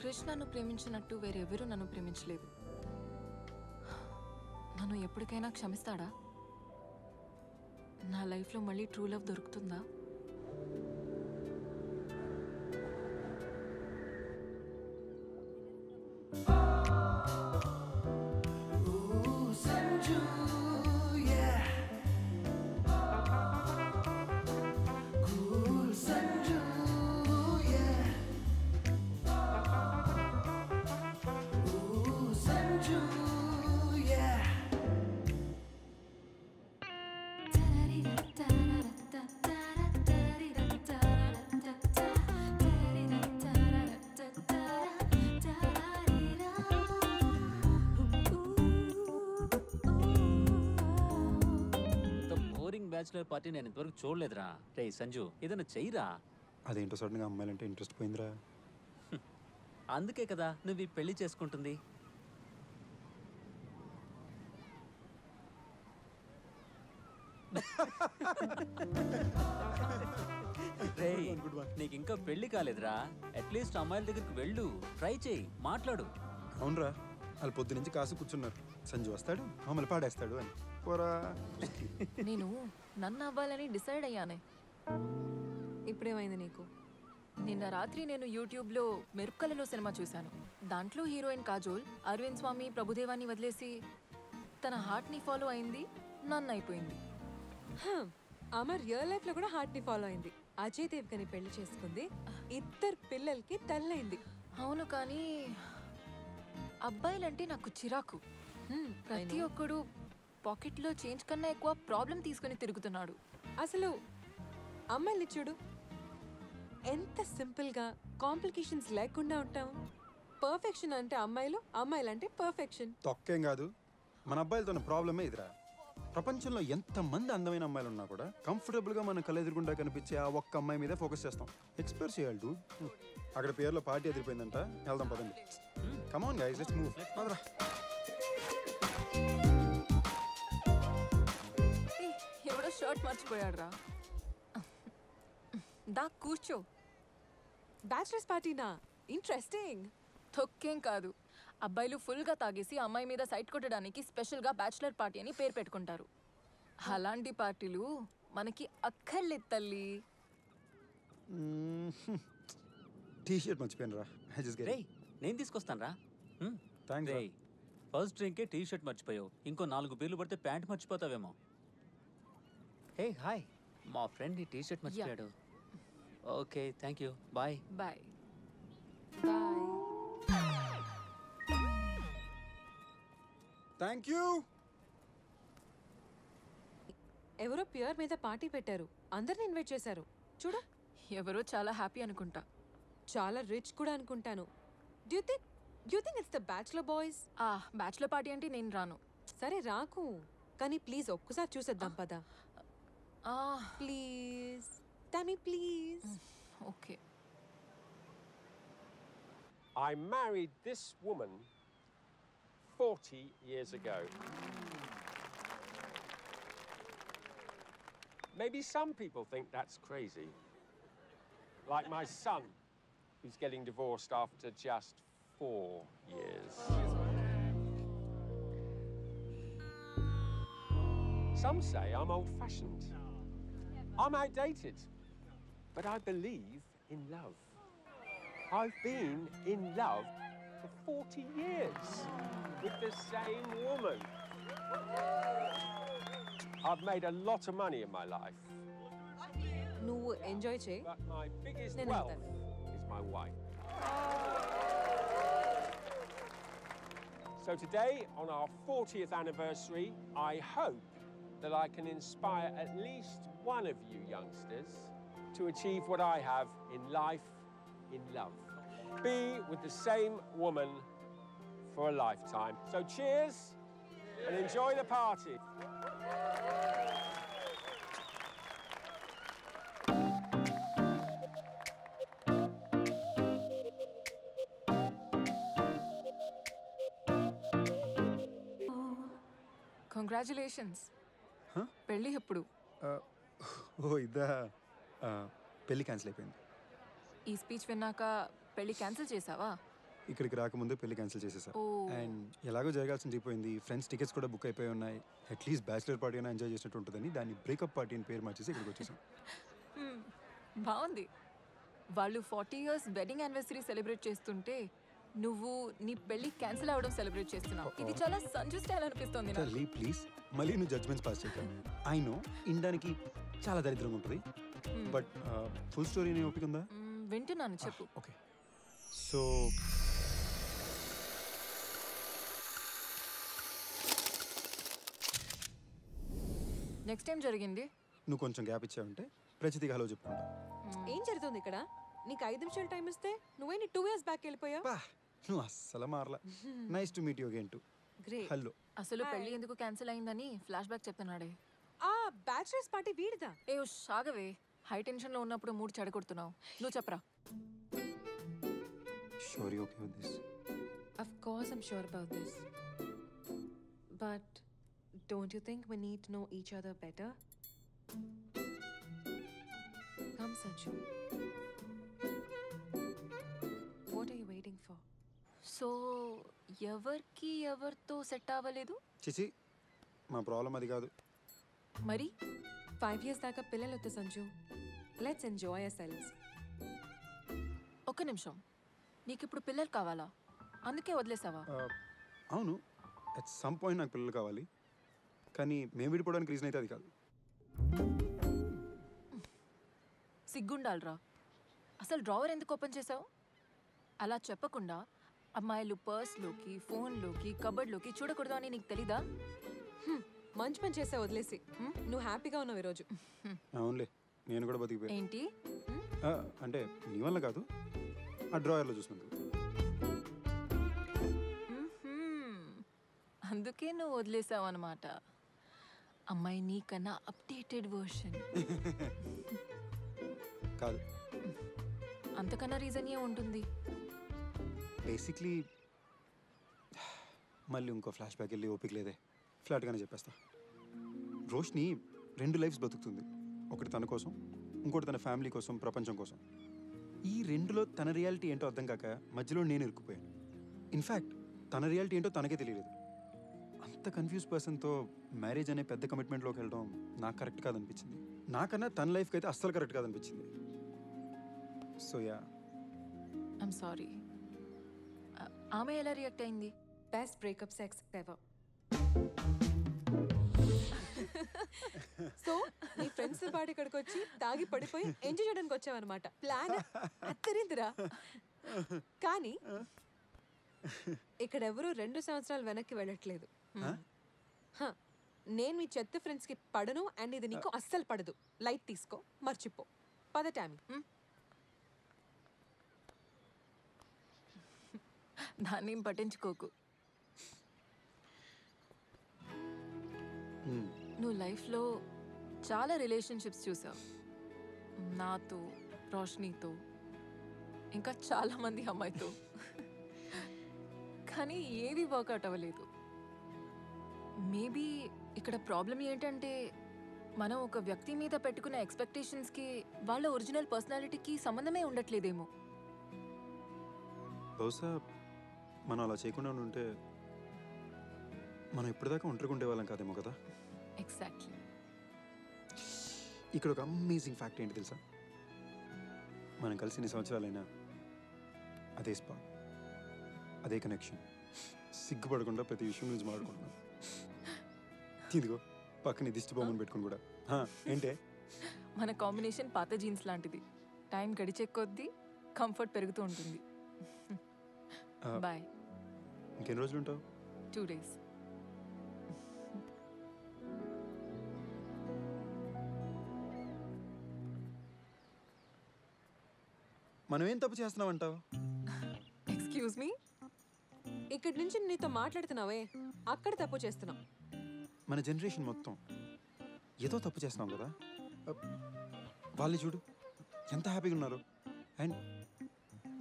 క్రిష్ నన్ను ప్రేమించినట్టు వేరెవరూ నన్ను ప్రేమించలేదు. నన్ను ఎప్పటికైనా క్షమిస్తాడా? నా లైఫ్లో మళ్ళీ ట్రూ లవ్ దొరుకుతుందా? బ్యాచులర్ పార్టీ నేను ఇంతవరకు చూడలేదురా. రే సంజు, ఏదైనా చెయ్యరా. అదేంటో సడన్గా అమ్మాయిలంటే ఇంట్రెస్ట్ పోయిందిరా. అందుకే కదా నువ్వు ఈ పెళ్లి చేసుకుంటుంది. నీకు ఇంకా పెళ్లి కాలేదురా. అట్లీస్ట్ అమ్మాయిల దగ్గరికి వెళ్ళు, ట్రై చేయి, మాట్లాడు. అవునరా, వాళ్ళు పొద్దు నుంచి కాసు కూర్చున్నారు, సంజు వస్తాడు మమ్మల్ని పాడేస్తాడు అని. నేను నన్ను అవ్వాలని డిసైడ్ అయ్యానే. ఇప్పుడేమైంది నీకు? నిన్న రాత్రి నేను యూట్యూబ్లో మెరుపుకలలో సినిమా చూశాను. దాంట్లో హీరోయిన్ కాజోల్ అరవింద్ స్వామి ప్రభుదేవాన్ని వదిలేసి తన హార్ట్ని ఫాలో అయింది, నన్ను అయిపోయింది. ఆమె రియల్ లైఫ్లో కూడా హార్ట్ని ఫాలో అయింది. అజయ్ దేవ్గని పెళ్లి చేసుకుంది, 2 పిల్లలకి తల్లైంది. అవును, కానీ అబ్బాయిలంటే నాకు చిరాకు. ప్రతి ఒక్కడు పాకెట్లో చేంజ్ కన్నా ఎక్కువ ప్రాబ్లం తీసుకుని తిరుగుతున్నాడు. అసలు అమ్మాయిని చూడు, ఎంత సింపుల్గా కాంప్లికేషన్స్ లేకుండా ఉంటాం. పర్ఫెక్షన్ అంటే అమ్మాయిలు, అమ్మాయిలంటే పర్ఫెక్షన్. తొక్కేం కాదు, మన అబ్బాయిలతో ఉన్న ప్రాబ్లమే ఇదిరా. ప్రపంచంలో ఎంతమంది అందమైన అమ్మాయిలు ఉన్నా కూడా కంఫర్టబుల్గా మన కళ్ళు ఎదురుగుండా కనిపించే ఆ ఒక్క అమ్మాయి మీద ఫోకస్ చేస్తాం. ఎక్స్ప్రెస్ చేయాలి డూ. అక్కడ పేరులో పార్టీ ఎదిరిపోయిందంట, వెళ్దాం పదండి. Come on guys, let's move. పదరా. ఎవడో షర్ట్ మర్చిపోయాడు రా. దా కూర్చో. బ్యాచిలర్స్ పార్టీనా? ఇంట్రెస్టింగ్. తొక్కేం కాదు, అబ్బాయిలు ఫుల్గా తాగేసి అమ్మాయి మీద సైట్ కొట్టడానికి స్పెషల్గా బ్యాచిలర్ పార్టీ అని పేరు పెట్టుకుంటారు. అలాంటి పార్టీలు మనకి అక్కర్లేదు తల్లి. టీ షర్ట్ మర్చిపోయాను రా. రేయ్, నేను తీసుకొస్తాను రా. థ్యాంక్స్. రేయ్, ఫస్ట్ డ్రింకే టీ షర్ట్ మర్చిపోయావు, ఇంకో 4 బీర్లు పడితే ప్యాంట్ మర్చిపోతావేమో. హే హాయ్, మా ఫ్రెండ్ ఈ టీ షర్ట్ మర్చిపోయాడు. Okay, thank you, bye. Bye bye. Thank you. ఎవరో ప్యూర్ మీద పార్టీ పెట్టారు, అందరిని ఇన్వైట్ చేశారు. చూడు, ఎవరో చాలా హ్యాపీ అనుకుంటా. చాలా రిచ్ కూడా అనుకుంటాను. Due think it's the bachelor boys? Bachelor party అంటే నేను రాను. సరే రాకు, కానీ ప్లీజ్ ఒక్కసారి చూసేద్దాం పదా. Please Tommy, please. Okay. I married this woman 40 years ago. Maybe some people think that's crazy. Like my son, who's getting divorced after just 4 years. Some say I'm old-fashioned. I'm outdated. But I believe in love. I've been in love for 40 years with the same woman. I've made a lot of money in my life. నువ్వు ఎంజాయ్ చేయి, But my biggest నేను wealth వెళ్తాను. is my wife. So today, on our 40th anniversary, I hope that I can inspire at least one of you youngsters to achieve what I have in life, in love. Be with the same woman for a lifetime. So cheers and enjoy the party. Congratulations. పెళ్ళి ఎప్పుడు? ఓ ఇదా, పెళ్ళి క్యాన్సిల్ అయిపోయింది. ఈ స్పీచ్ విన్నాక పెళ్ళి క్యాన్సిల్ చేసావా? ఇక్కడికి రాకముందే పెళ్లి క్యాన్సిల్ చేసేసా. ఓ. అండ్ ఎలాగో జరగాల్సింది అయిపోయింది. ఫ్రెండ్స్ టికెట్స్ కూడా బుక్ అయిపోయి ఉన్నాయి. అట్లీస్ట్ బ్యాచిలర్ పార్టీ అయినా ఎంజాయ్ చేసినట్టు ఉంటుందని దాన్ని బ్రేకప్ పార్టీ అని పేరు మార్చేసి ఇక్కడికి వచ్చేసాం. బాగుంది. వాళ్ళు 40 years వెడ్డింగ్ యానివర్సరీ సెలబ్రేట్ చేస్తుంటే నువ్వు నీ పెళ్లి క్యాన్సిల్ అవ్వడం సెలబ్రేట్ చేస్తున్నావు. ఇది చాలా సంజు స్టైల్ అనిపిస్తుంది నాకు. తల్లి ప్లీజ్, మళ్ళీ నువ్వు జడ్జ్మెంట్స్ పాస్ చేయక. ఐ నో ఇండానికి చాలా దరిద్రంగా ఉంటుంది, బట్ ఫుల్ స్టోరీ నీ ఓపిక ఉందా? వింటున్నాను, చెప్పు. ఓకే, సో నెక్స్ట్ టైం జరిగింది. నువ్వు కొంచెం గ్యాప్ ఇచ్చావంటే ప్రచితిగా హలో చెప్పుకుంటా. ఏం జరుగుతుంది ఇక్కడ? నీకు 5 నిమిషాలు టైం ఇస్తే నువ్వే 2 years బ్యాక్ వెళ్ళిపోయావు. నువ్వు అస్సలు మారలా. Nice to meet you again too. Great. Hello. అసలు పెళ్లి ఎందుకు క్యాన్సిల్ అయిందని ఫ్లాష్ బ్యాక్ చెప్తున్నాడే. ఆ బ్యాచిలర్స్ పార్టీ వీడిదా? ఏ సాగవే, హై టెన్షన్ లో ఉన్నప్పుడు మూడు చెడగొడుతున్నావు. నువ్వు చెప్పరా. Sure you okay with this? Of course I'm sure about this. But don't you think we need to know each other better? Come Sanju. What are you waiting for? So ఎవరికి ఎవరితో సెట్ అవ్వలేదు? చిచి, మా ప్రాబ్లం అది కాదు. మరి 5 years దాకా పిల్లలు వద్దు సంజు. Let's enjoy ourselves. ఒక్క నిమిషం, నీకు ఇప్పుడు పిల్లలు కావాలా? అందుకే వదిలేసావా? అవును, అట్ సమ్ పాయింట్ నాకు పిల్లలు కావాలి, కానీ మేము విడిపోవడానికి రీజన్ అయితే అది కాదు. సిగ్గుండాలరా, అసలు డ్రావర్ ఎందుకు ఓపెన్ చేసావు? అలా చెప్పకుండా అమ్మాయిలు పర్స్లోకి, ఫోన్లోకి, కబర్డ్లోకి చూడకూడదు అని నీకు తెలీదా? మంచి పని చేసా వదిలేసి. నువ్వు హ్యాపీగా ఉన్నావు ఈరోజు. అవునులే, నేను కూడా బతికిపోయా. ఏంటి? అంటే నీ వల్ల కాదు, ఆ డ్రాయర్లో చూసినందుకు. అందుకే నువ్వు వదిలేసావు అనమాట. అమ్మాయి నీకన్నా అప్డేటెడ్ వర్షన్. కాదు, అంతకన్నా రీజన్ ఏ ఉంటుంది? బేసిక్లీ మళ్ళీ ఇంకో ఫ్లాష్ బ్యాక్ వెళ్ళి ఓపిక లేదే, ఫ్లాట్గానే చెప్పేస్తా. రోష్ని 2 లైఫ్స్ బతుకుతుంది. ఒకటి తన కోసం, ఇంకోటి తన ఫ్యామిలీ కోసం, ప్రపంచం కోసం. ఈ 2లో తన రియాలిటీ ఏంటో అర్థం కాక మధ్యలో నేను ఇరుక్కుపోయాను. ఇన్ఫ్యాక్ట్ తన రియాలిటీ ఏంటో తనకే తెలియలేదు. అంత కన్ఫ్యూజ్ పర్సన్తో మ్యారేజ్ అనే పెద్ద కమిట్మెంట్లోకి వెళ్ళడం నాకు కరెక్ట్ కాదనిపించింది. నాకన్నా తన లైఫ్కి అయితే అస్సలు కరెక్ట్ కాదనిపించింది. So yeah, I'm sorry. ఆమె ఎలా రియాక్ట్ అయింది? Best breakup sex ever. So నీ ఫ్రెండ్స్ పార్టీ ఇక్కడికి వచ్చి తాగి పడిపోయి ఎంజాయ్ చేయడానికి వచ్చావన్నమాట. ప్లాన్ అత్తరిందిరా. కానీ ఇక్కడ ఎవరు 2 సంవత్సరాలు వెనక్కి వెళ్ళట్లేదు. నేను మీ చెత్త ఫ్రెండ్స్కి పడను, అండ్ ఇది నీకు అస్సలు పడదు. లైట్ తీసుకో, మర్చిపో. పద టామీ. దాన్ని పట్టించుకోకు. నువ్వు లైఫ్లో చాలా రిలేషన్షిప్స్ చూసావు. నాతో, రోష్నీతో, ఇంకా చాలామంది అమ్మాయితో. కానీ ఏది వర్కౌట్ అవ్వలేదు. మేబీ ఇక్కడ ప్రాబ్లం ఏంటంటే మనం ఒక వ్యక్తి మీద పెట్టుకున్న ఎక్స్పెక్టేషన్స్కి వాళ్ళ ఒరిజినల్ పర్సనాలిటీకి సంబంధమే ఉండట్లేదేమో. బహుశా మనం అలా చేయకుండా ఉంటే మనం ఇప్పటిదాకా ఒంటరిగా ఉండేవాళ్ళం కాదేమో కదా. ఎగ్జాక్ట్లీ. ఇక్కడ ఒక అమేజింగ్ ఫ్యాక్ట్ ఏంటి తెలుసా? మనం కలిసి 2 సంవత్సరాలైనా అదే స్పాట్, అదే కనెక్షన్, సిగ్గుపడకుండా ప్రతి విషయం గురించి మాట్లాడుకుంటున్నాం. ఇదిగో పక్కన దిష్టి బొమ్మను పెట్టుకుని కూడా. ఏంటే మన కాంబినేషన్ పాత జీన్స్ లాంటిది. టైం గడిచే కొద్దీ కంఫర్ట్ పెరుగుతూ ఉంటుంది. బాయ్. ఇంకెన్ని రోజులు ఉంటావు? 2 days. మనం ఏం తప్పు చేస్తున్నాం అంటావు? Excuse me. ఇక్కడి నుంచి నీతో మాట్లాడుతున్నావే, అక్కడ తప్పు చేస్తున్నావు. మన జనరేషన్ మొత్తం ఏదో తప్పు చేస్తున్నాం కదా. వాళ్ళని చూడు ఎంత హ్యాపీగా ఉన్నారు, అండ్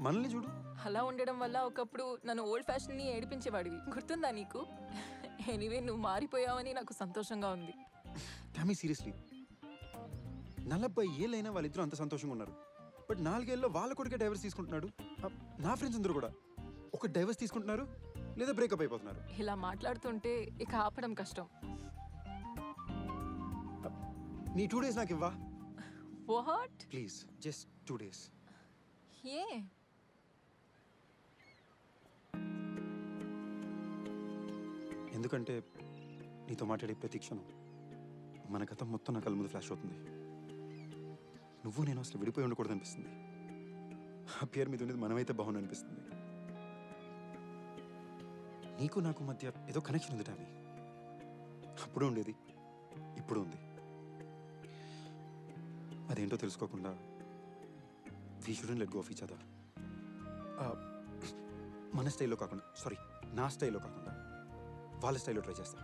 మనల్ని చూడు. అలా ఉండడం వల్ల ఒకప్పుడు నన్ను ఓల్డ్ ఫ్యాషన్ని ఏడిపించేవాడివి, గుర్తుందా నీకు? ఎనీవే, నువ్వు మారిపోయావని నాకు సంతోషంగా ఉంది. టామీ, సీరియస్లీ 40 ఏళ్ళైనా వాళ్ళిద్దరూ అంత సంతోషంగా ఉన్నారు. బట్ 4 ఏళ్ళలో వాళ్ళ కొడుకే డైవర్స్ తీసుకుంటున్నాడు. నా ఫ్రెండ్స్ అందరూ కూడా ఒక డైవర్స్ తీసుకుంటున్నారు, లేదా బ్రేకప్ అయిపోతున్నారు. ఇలా మాట్లాడుతుంటే ఇక ఆపడం కష్టం. నీ 2 days నాకు ఇవ్వా? వాట్? Please, just 2 days. ఏ? ఎందుకంటే నీతో మాట్లాడే ప్రతి క్షణం మన గతం మొత్తం నా కళ్ళ ముందు ఫ్లాష్ అవుతుంది. నువ్వు నేను అసలు విడిపోయి ఉండకూడదు అనిపిస్తుంది. ఆ పేరు మీద ఉండేది మనమైతే బాగుంది అనిపిస్తుంది. నీకు నాకు మధ్య ఏదో కనెక్షన్ ఉంది టామీ. అప్పుడు ఉండేది, ఇప్పుడు ఉంది. అదేంటో తెలుసుకోకుండా we shouldn't let go of each other. మన స్టైల్లో కాకుండా, సారీ, నా స్టైల్లో కాకుండా వాళ్ళ స్టైల్లో ట్రై చేస్తా.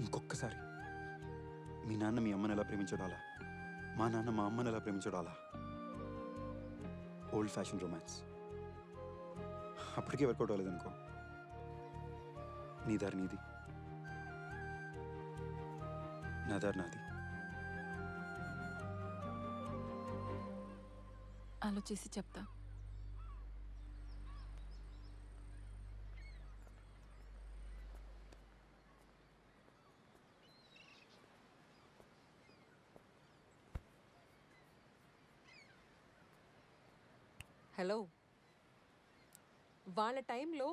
ఇంకొకసారి మీ నాన్న మీ అమ్మని ఎలా ప్రేమించడం అలా, మా నాన్న మా అమ్మని ఎలా ప్రేమించడం అలా. ఓల్డ్ ఫ్యాషన్ రొమాన్స్ అప్పటికే వర్కౌట్ అవ్వలేదనుకో, నీ దారి నీది, నా దారి నాది. ఆలోచిసి చెప్తా. హలో. వాళ్ళ టైంలో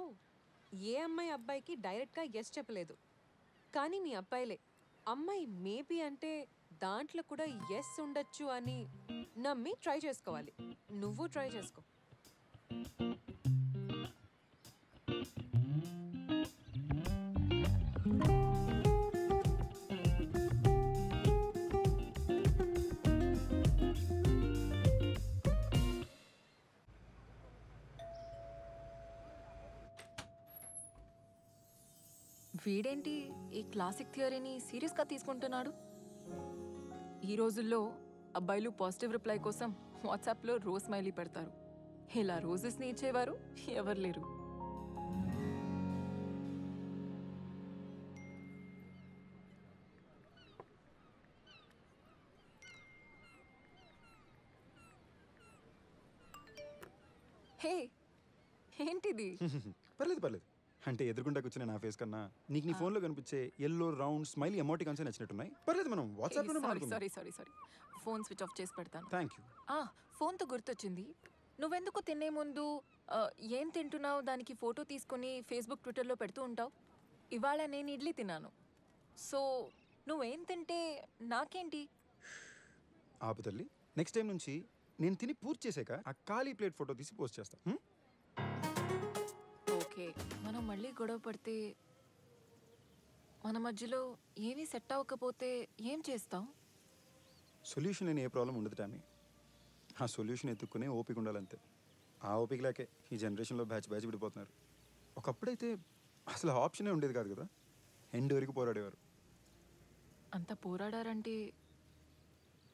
ఏ అమ్మాయి అబ్బాయికి డైరెక్ట్గా ఎస్ చెప్పలేదు. కానీ మీ అబ్బాయిలే అమ్మాయి మేబీ అంటే దాంట్లో కూడా ఎస్ ఉండొచ్చు అని నమ్మి ట్రై చేసుకోవాలి. నువ్వు ట్రై చేసుకో. వీడేంటి ఈ క్లాసిక్ థియరీని సీరియస్గా తీసుకుంటున్నాడు? ఈ రోజుల్లో అబ్బాయిలు పాజిటివ్ రిప్లై కోసం వాట్సాప్లో రోజ్ స్మైలీ పెడతారు. ఇలా రోజెస్ని ఇచ్చేవారు ఎవరు లేరు. హే, ఏంటిది? పర్లేదు అంటే ఎదురుకుండా కూర్చునే నా ఫేస్ కన్నా నీకు నీ ఫోన్లో కనిపించే ఎల్లో రౌండ్ స్మైలీ ఎమోటికాన్స్ నచ్చినట్టున్నాయి. పర్లేదు, మనం వాట్సాప్లో సారీ ఫోన్ స్విచ్ ఆఫ్ చేసి పెడతాను. Thank you. ఫోన్తో గుర్తొచ్చింది, నువ్వెందుకు తినే ముందు ఏం తింటున్నావు దానికి ఫోటో తీసుకొని ఫేస్బుక్ ట్విట్టర్లో పెడుతూ ఉంటావు? ఇవాళ నేను ఇడ్లీ తిన్నాను, సో నువ్వేం తింటే నాకేంటి? ఆపుతల్లి, నెక్స్ట్ టైం నుంచి నేను తిని పూర్తి చేసాక ఆ ఖాళీ ప్లేట్ ఫోటో తీసి పోస్ట్ చేస్తా. ఓకే, మనం మళ్ళీ గొడవ పడితే మన మధ్యలో ఏమీ సెట్ అవ్వకపోతే ఏం చేస్తాం? సొల్యూషన్ లేని ఏ ప్రాబ్లం ఉండదు టామీ. ఆ సొల్యూషన్ ఎత్తుక్కునే ఓపిక ఉండాలంతే. ఆ ఓపిక లేకే ఈ జనరేషన్లో బ్యాచ్ విడిపోతున్నారు. ఒకప్పుడైతే అసలు ఆప్షనే ఉండేది కాదు కదా, ఎండ్ వరకు పోరాడేవారు. అంత పోరాడారంటే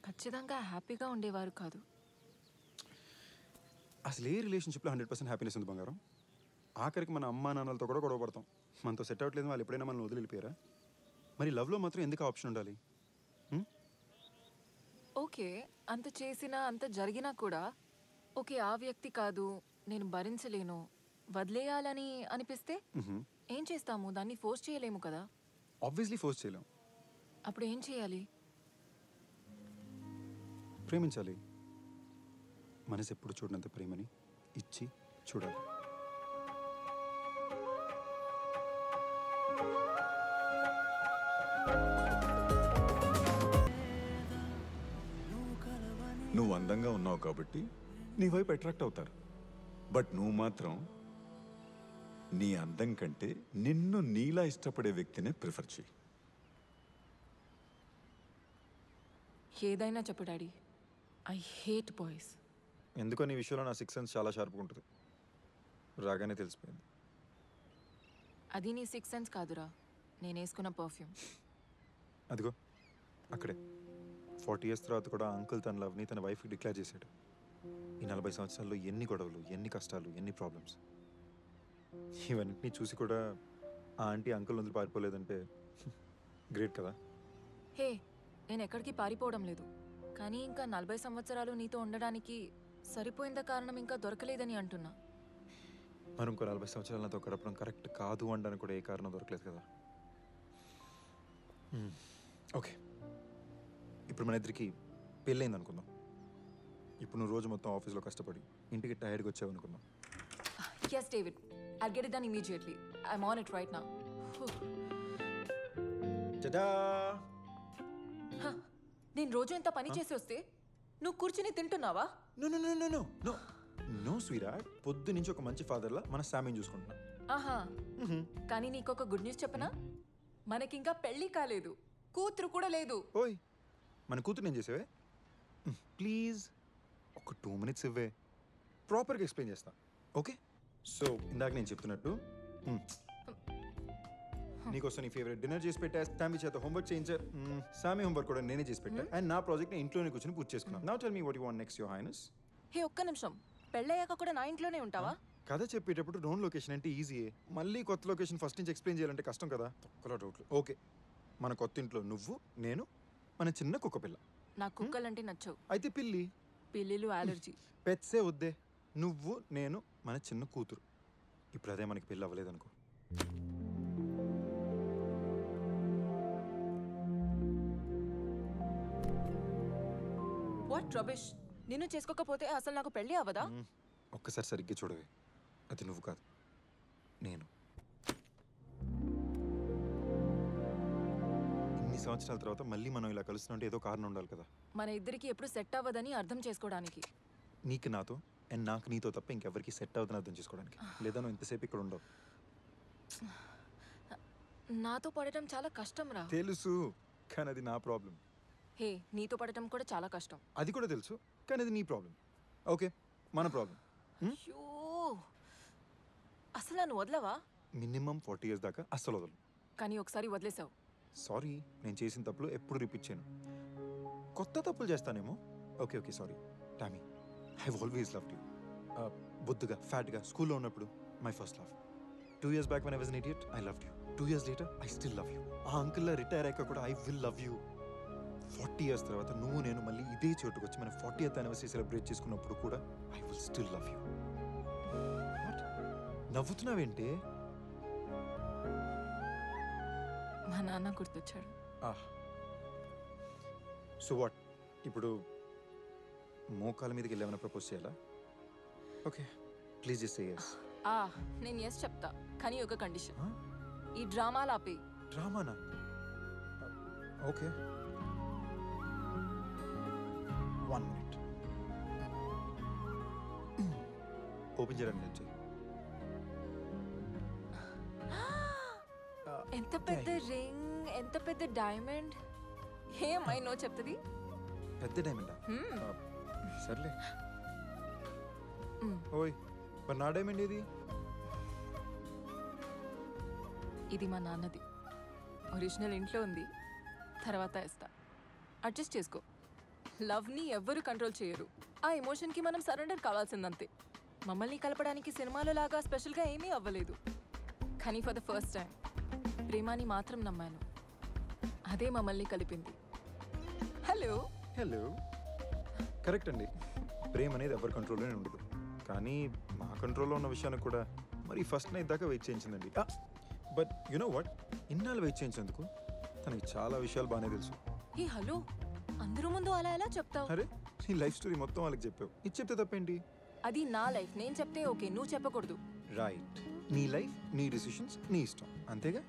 ఖచ్చితంగా హ్యాపీగా ఉండేవారు కాదు. అసలు ఏ రిలేషన్షిప్లో 100% హ్యాపీనెస్ ఉంది బంగారం? ఆఖరికి మన అమ్మా నాన్నలతో కూడా గొడవ పడతాం. మనతో సెట్ అవ్వట్లేదు, వాళ్ళు ఎప్పుడైనా మనల్ని వదిలి వెళ్ళిపోయారా? మరి లవ్లో మాత్రం ఎందుకు ఆప్షన్ ఉండాలి? ఓకే, అంత చేసినా అంత జరిగినా కూడా ఓకే ఆ వ్యక్తి కాదు, నేను భరించలేను, వదిలేయాలని అనిపిస్తే ఏం చేస్తాము? దాన్ని ఫోర్స్ చేయలేము కదా. ఆబ్వియస్లీ ఫోర్స్ చేయలేం. అప్పుడు ఏం చేయాలి? ప్రేమించాలి. మనసు ఎప్పుడు చూడనంత ప్రేమని ఇచ్చి చూడాలి. నువ్వు అందంగా ఉన్నావు కాబట్టి నీ వైపు అట్రాక్ట్ అవుతారు. బట్ నువ్వు మాత్రం నీ అందం కంటే నిన్ను నీలా ఇష్టపడే వ్యక్తినే ప్రిఫర్ చేయి. ఏదైనా చెప్పు డాడీ, ఐ హేట్ బాయ్స్. ఎందుకో నీ విషయంలో నా 6 సెన్స్ చాలా షార్ప్గా ఉంటుంది. రాగానే తెలిసిపోయింది. అది నీ 6 సెన్స్ కాదురా, నేను వేసుకున్న పర్ఫ్యూమ్. అదిగో అక్కడే 40 years తర్వాత కూడా అంకుల్ తన లవ్ని తన వైఫ్కి డిక్లేర్ చేశాడు. ఈ 40 సంవత్సరాల్లో ఎన్ని గొడవలు, ఎన్ని కష్టాలు, ఎన్ని ప్రాబ్లమ్స్. ఇవన్నీ చూసి కూడా ఆ ఆంటీ అంకుల్ వదిలి పారిపోలేదంటే గ్రేట్ కదా. హే, నేను ఎక్కడికి పారిపోవడం లేదు, కానీ ఇంకా 40 సంవత్సరాలు నీతో ఉండడానికి సరిపోయింద కారణం ఇంకా దొరకలేదని అంటున్నా. మరి ఇంకో 40 సంవత్సరాలు నాతో గడపడం కరెక్ట్ కాదు అనడానికి కూడా ఏ కారణం దొరకలేదు కదా. ఓకే, ఇప్పుడు మన ఇద్దరికి పెళ్ళైంది అనుకుందాం. ఇప్పుడు నువ్వు రోజు మొత్తం ఆఫీస్లో కష్టపడి ఇంటికి టైర్డ్గా వచ్చావు అనుకుందాం. Yes David, I'll get it done immediately. I'm on it right now. నేను రోజు ఎంత పని చేసి వస్తే నువ్వు కూర్చుని తింటున్నావా? నో స్వీరాట్, పొద్దు నుంచి ఒక మంచి ఫాదర్లా మన శామీని చూసుకుంటున్నా. ఆహా, కానీ నీకొక గుడ్ న్యూస్ చెప్పనా? మనకింకా పెళ్ళి కాలేదు, కూతురు కూడా లేదు. ఓయ్, మన కూతురు నేను చేసేవే. ప్లీజ్ ఒక 2 minutes ఇవ్వే, ప్రాపర్గా ఎక్స్ప్లెయిన్ చేస్తా. ఓకే, సో ఇందాక నేను చెప్తున్నట్టు నీకోసం నీ ఫేవరెట్ డిన్నర్ చేసి పెట్టా, సామి చేత హోంవర్క్ చేయించా, సామి హోంవర్క్ కూడా నేనే చేసి పెట్టా, అండ్ నా ప్రాజెక్ట్ ఇంట్లోనే కూర్చొని పూర్తి చేసుకున్నాను. Now tell me what you want next, your highness. Hey, ఒక్క నిమిషం, పెళ్ళయ్యాక కూడా నా ఇంట్లోనే ఉంటావా? కథ చెప్పేటప్పుడు నోన్ లొకేషన్ అంటే ఈజీయే, మళ్ళీ కొత్త లొకేషన్ ఫస్ట్ నుంచి ఎక్స్ప్లెయిన్ చేయాలంటే కష్టం కదా. తొక్కలో డౌట్లు. ఓకే, మన కొత్త ఇంట్లో నువ్వు, నేను, మన చిన్న కుక్క పిల్ల. నాకు కుక్కలంటే నచ్చవు. అయితే పిల్లి. పిల్లిలు అలర్జీ. పెట్సే వద్దే, నువ్వు, నేను, మన చిన్న కూతురు. ఇప్పుడు అదే మనకి పెళ్ళి అవ్వలేదనుకో. వాట్ రబిష్, నిన్ను చేసుకోకపోతే అసలు నాకు పెళ్ళి అవ్వదా? ఒక్కసారి సరిగ్గా చూడవే, అది నువ్వు కాదు, నేను. ఇన్ని సంవత్సరాల తర్వాత మళ్ళీ మనం ఇలా కలుస్తుంటే ఏదో కారణం ఉండాలి కదా. మన ఇద్దరికి ఎప్పుడు సెట్ అవ్వదని అర్థం చేసుకోవడానికి. నీకు నాతో అండ్ నాకు నీతో తప్ప ఇంకెవరికి సెట్ అవుతుందని అర్థం చేసుకోవడానికి. లేదా నువ్వు ఇంతసేపు ఇక్కడ ఉండవు. నాతో పడటం చాలా కష్టం రా. తెలుసు, కానీ అది నా ప్రాబ్లం. హే, నీతో పడటం కూడా చాలా కష్టం. అది కూడా తెలుసు, కానీ అది నీ ప్రాబ్లం. ఓకే, మన ప్రాబ్లం. అసలు నన్ను వదలవా? మినిమం 40 years దాకా అస్సలు వదలు. కానీ ఒకసారి వదిలేసావు. సారీ, నేను చేసిన తప్పులు ఎప్పుడు రిపీట్ చేయను. కొత్త తప్పులు చేస్తానేమో. Okay okay sorry Tommy. I always loved you. బొద్దుగా ఫ్యాట్గా స్కూల్లో ఉన్నప్పుడు my first love. 2 years back when I was an idiot, I loved you. 2 years later, I still love you. ఆ అంకుల్లా రిటైర్ అయ్యాక కూడా I will love you. 40 years తర్వాత నువ్వు నేను మళ్ళీ ఇదే చోటుకు వచ్చి మన 40th anniversary సెలబ్రేట్ చేసుకున్నప్పుడు కూడా I will still love you. నవ్వుతున్నావేంటి? మా నాన్న గుర్తొచ్చాడు. సో వాట్ ఇప్పుడు మోకాల మీదకి వెళ్ళి ఏమైనా ప్రపోజ్ చేయాలా? Okay please just say yes. నేను ఎస్ చెప్తా, కానీ ఒక కండిషన్. ఈ డ్రామాలు ఆపే. డ్రామానా? Okay 1 minute. ఓపెన్ చేయడానికి వచ్చి ఎంత పెద్ద రింగ్, ఎంత పెద్ద డైమండ్. ఏమైనా చెప్తుంది. పెద్ద డైమండా? సర్లే. ఓయ్ మరి నా డైమండ్ ఏది? ఇది మా నాన్నది. ఒరిజినల్ ఇంట్లో ఉంది, తర్వాత ఇస్తా. అడ్జస్ట్ చేసుకో. లవ్ని ఎవ్వరూ కంట్రోల్ చేయరు. ఆ ఎమోషన్కి మనం సరెండర్ కావాల్సిందంతే. మమ్మల్ని కలపడానికి సినిమాలో లాగా స్పెషల్గా ఏమీ అవ్వలేదు, కానీ ఫర్ ద ఫస్ట్ టైం ప్రేమాని మాత్రం నమ్మాను. అదే మమ్మల్ని కలిపింది. Hello hello. కరెక్ట్ అండి, ప్రేమ అనేది ఎవరి కంట్రోల్లోనే ఉండదు. కానీ మా కంట్రోల్లో ఉన్న విషయానికి కూడా మరి ఫస్ట్ నైట్ దాకా వెయిట్ చేయించిందండి. బట్ యు నో వాట్, ఇన్నాళ్ళు వెయిట్ చేయించేందుకు తనకి చాలా విషయాలు బాగానే తెలుసు. ఏ హలో, అందరూ ముందు అలా ఎలా చెప్తావు? అరే నీ లైఫ్ స్టోరీ మొత్తం వాళ్ళకి చెప్పావు, ఇది చెప్తే తప్పేంటి? అది నా లైఫ్, నేను చెప్తే ఓకే, నువ్వు చెప్పకూడదు. రైట్, నీ లైఫ్ నీ డిసిషన్స్ నీ ఇష్టం, అంతేగా?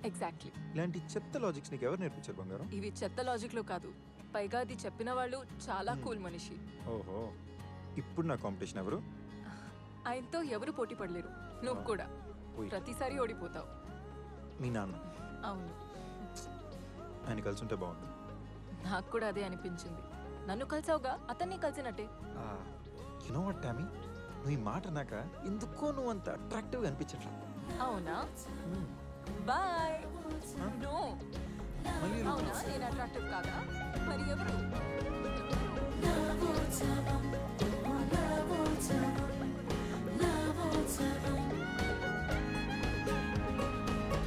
ఎగ్జాక్ట్లీ. ఇలాంటి చెత్త లాజిక్స్ నీకు ఎవరు నేర్పించారు బంగారం? ఇవి చెత్త లాజిక్లో కాదు, పైగా అది చెప్పిన వాళ్ళు చాలా కూల్ మనిషి. ఓహో, ఇప్పుడు నా కాంపిటీషన్ ఎవరు? ఆయనతో ఎవరు పోటీ పడలేరు. నువ్వు కూడా ప్రతిసారి ఓడిపోతావు. మీ నాన్న? అవును. ఆయన కలిసి ఉంటే బాగుంటుంది. నాకు కూడా అదే అనిపించింది. నన్ను కలిసావుగా, అతన్ని కలిసినట్టే. యు నో వాట్ టామీ, నువ్వు ఈ మాట నాక ఎందుకో నువ్వు అంత అట్రాక్టివ్గా అనిపించట్లా. అవునా? బాయ్. నో. అవునా, నేను అట్రాక్టివ్ కాదా? మరి ఎవరు?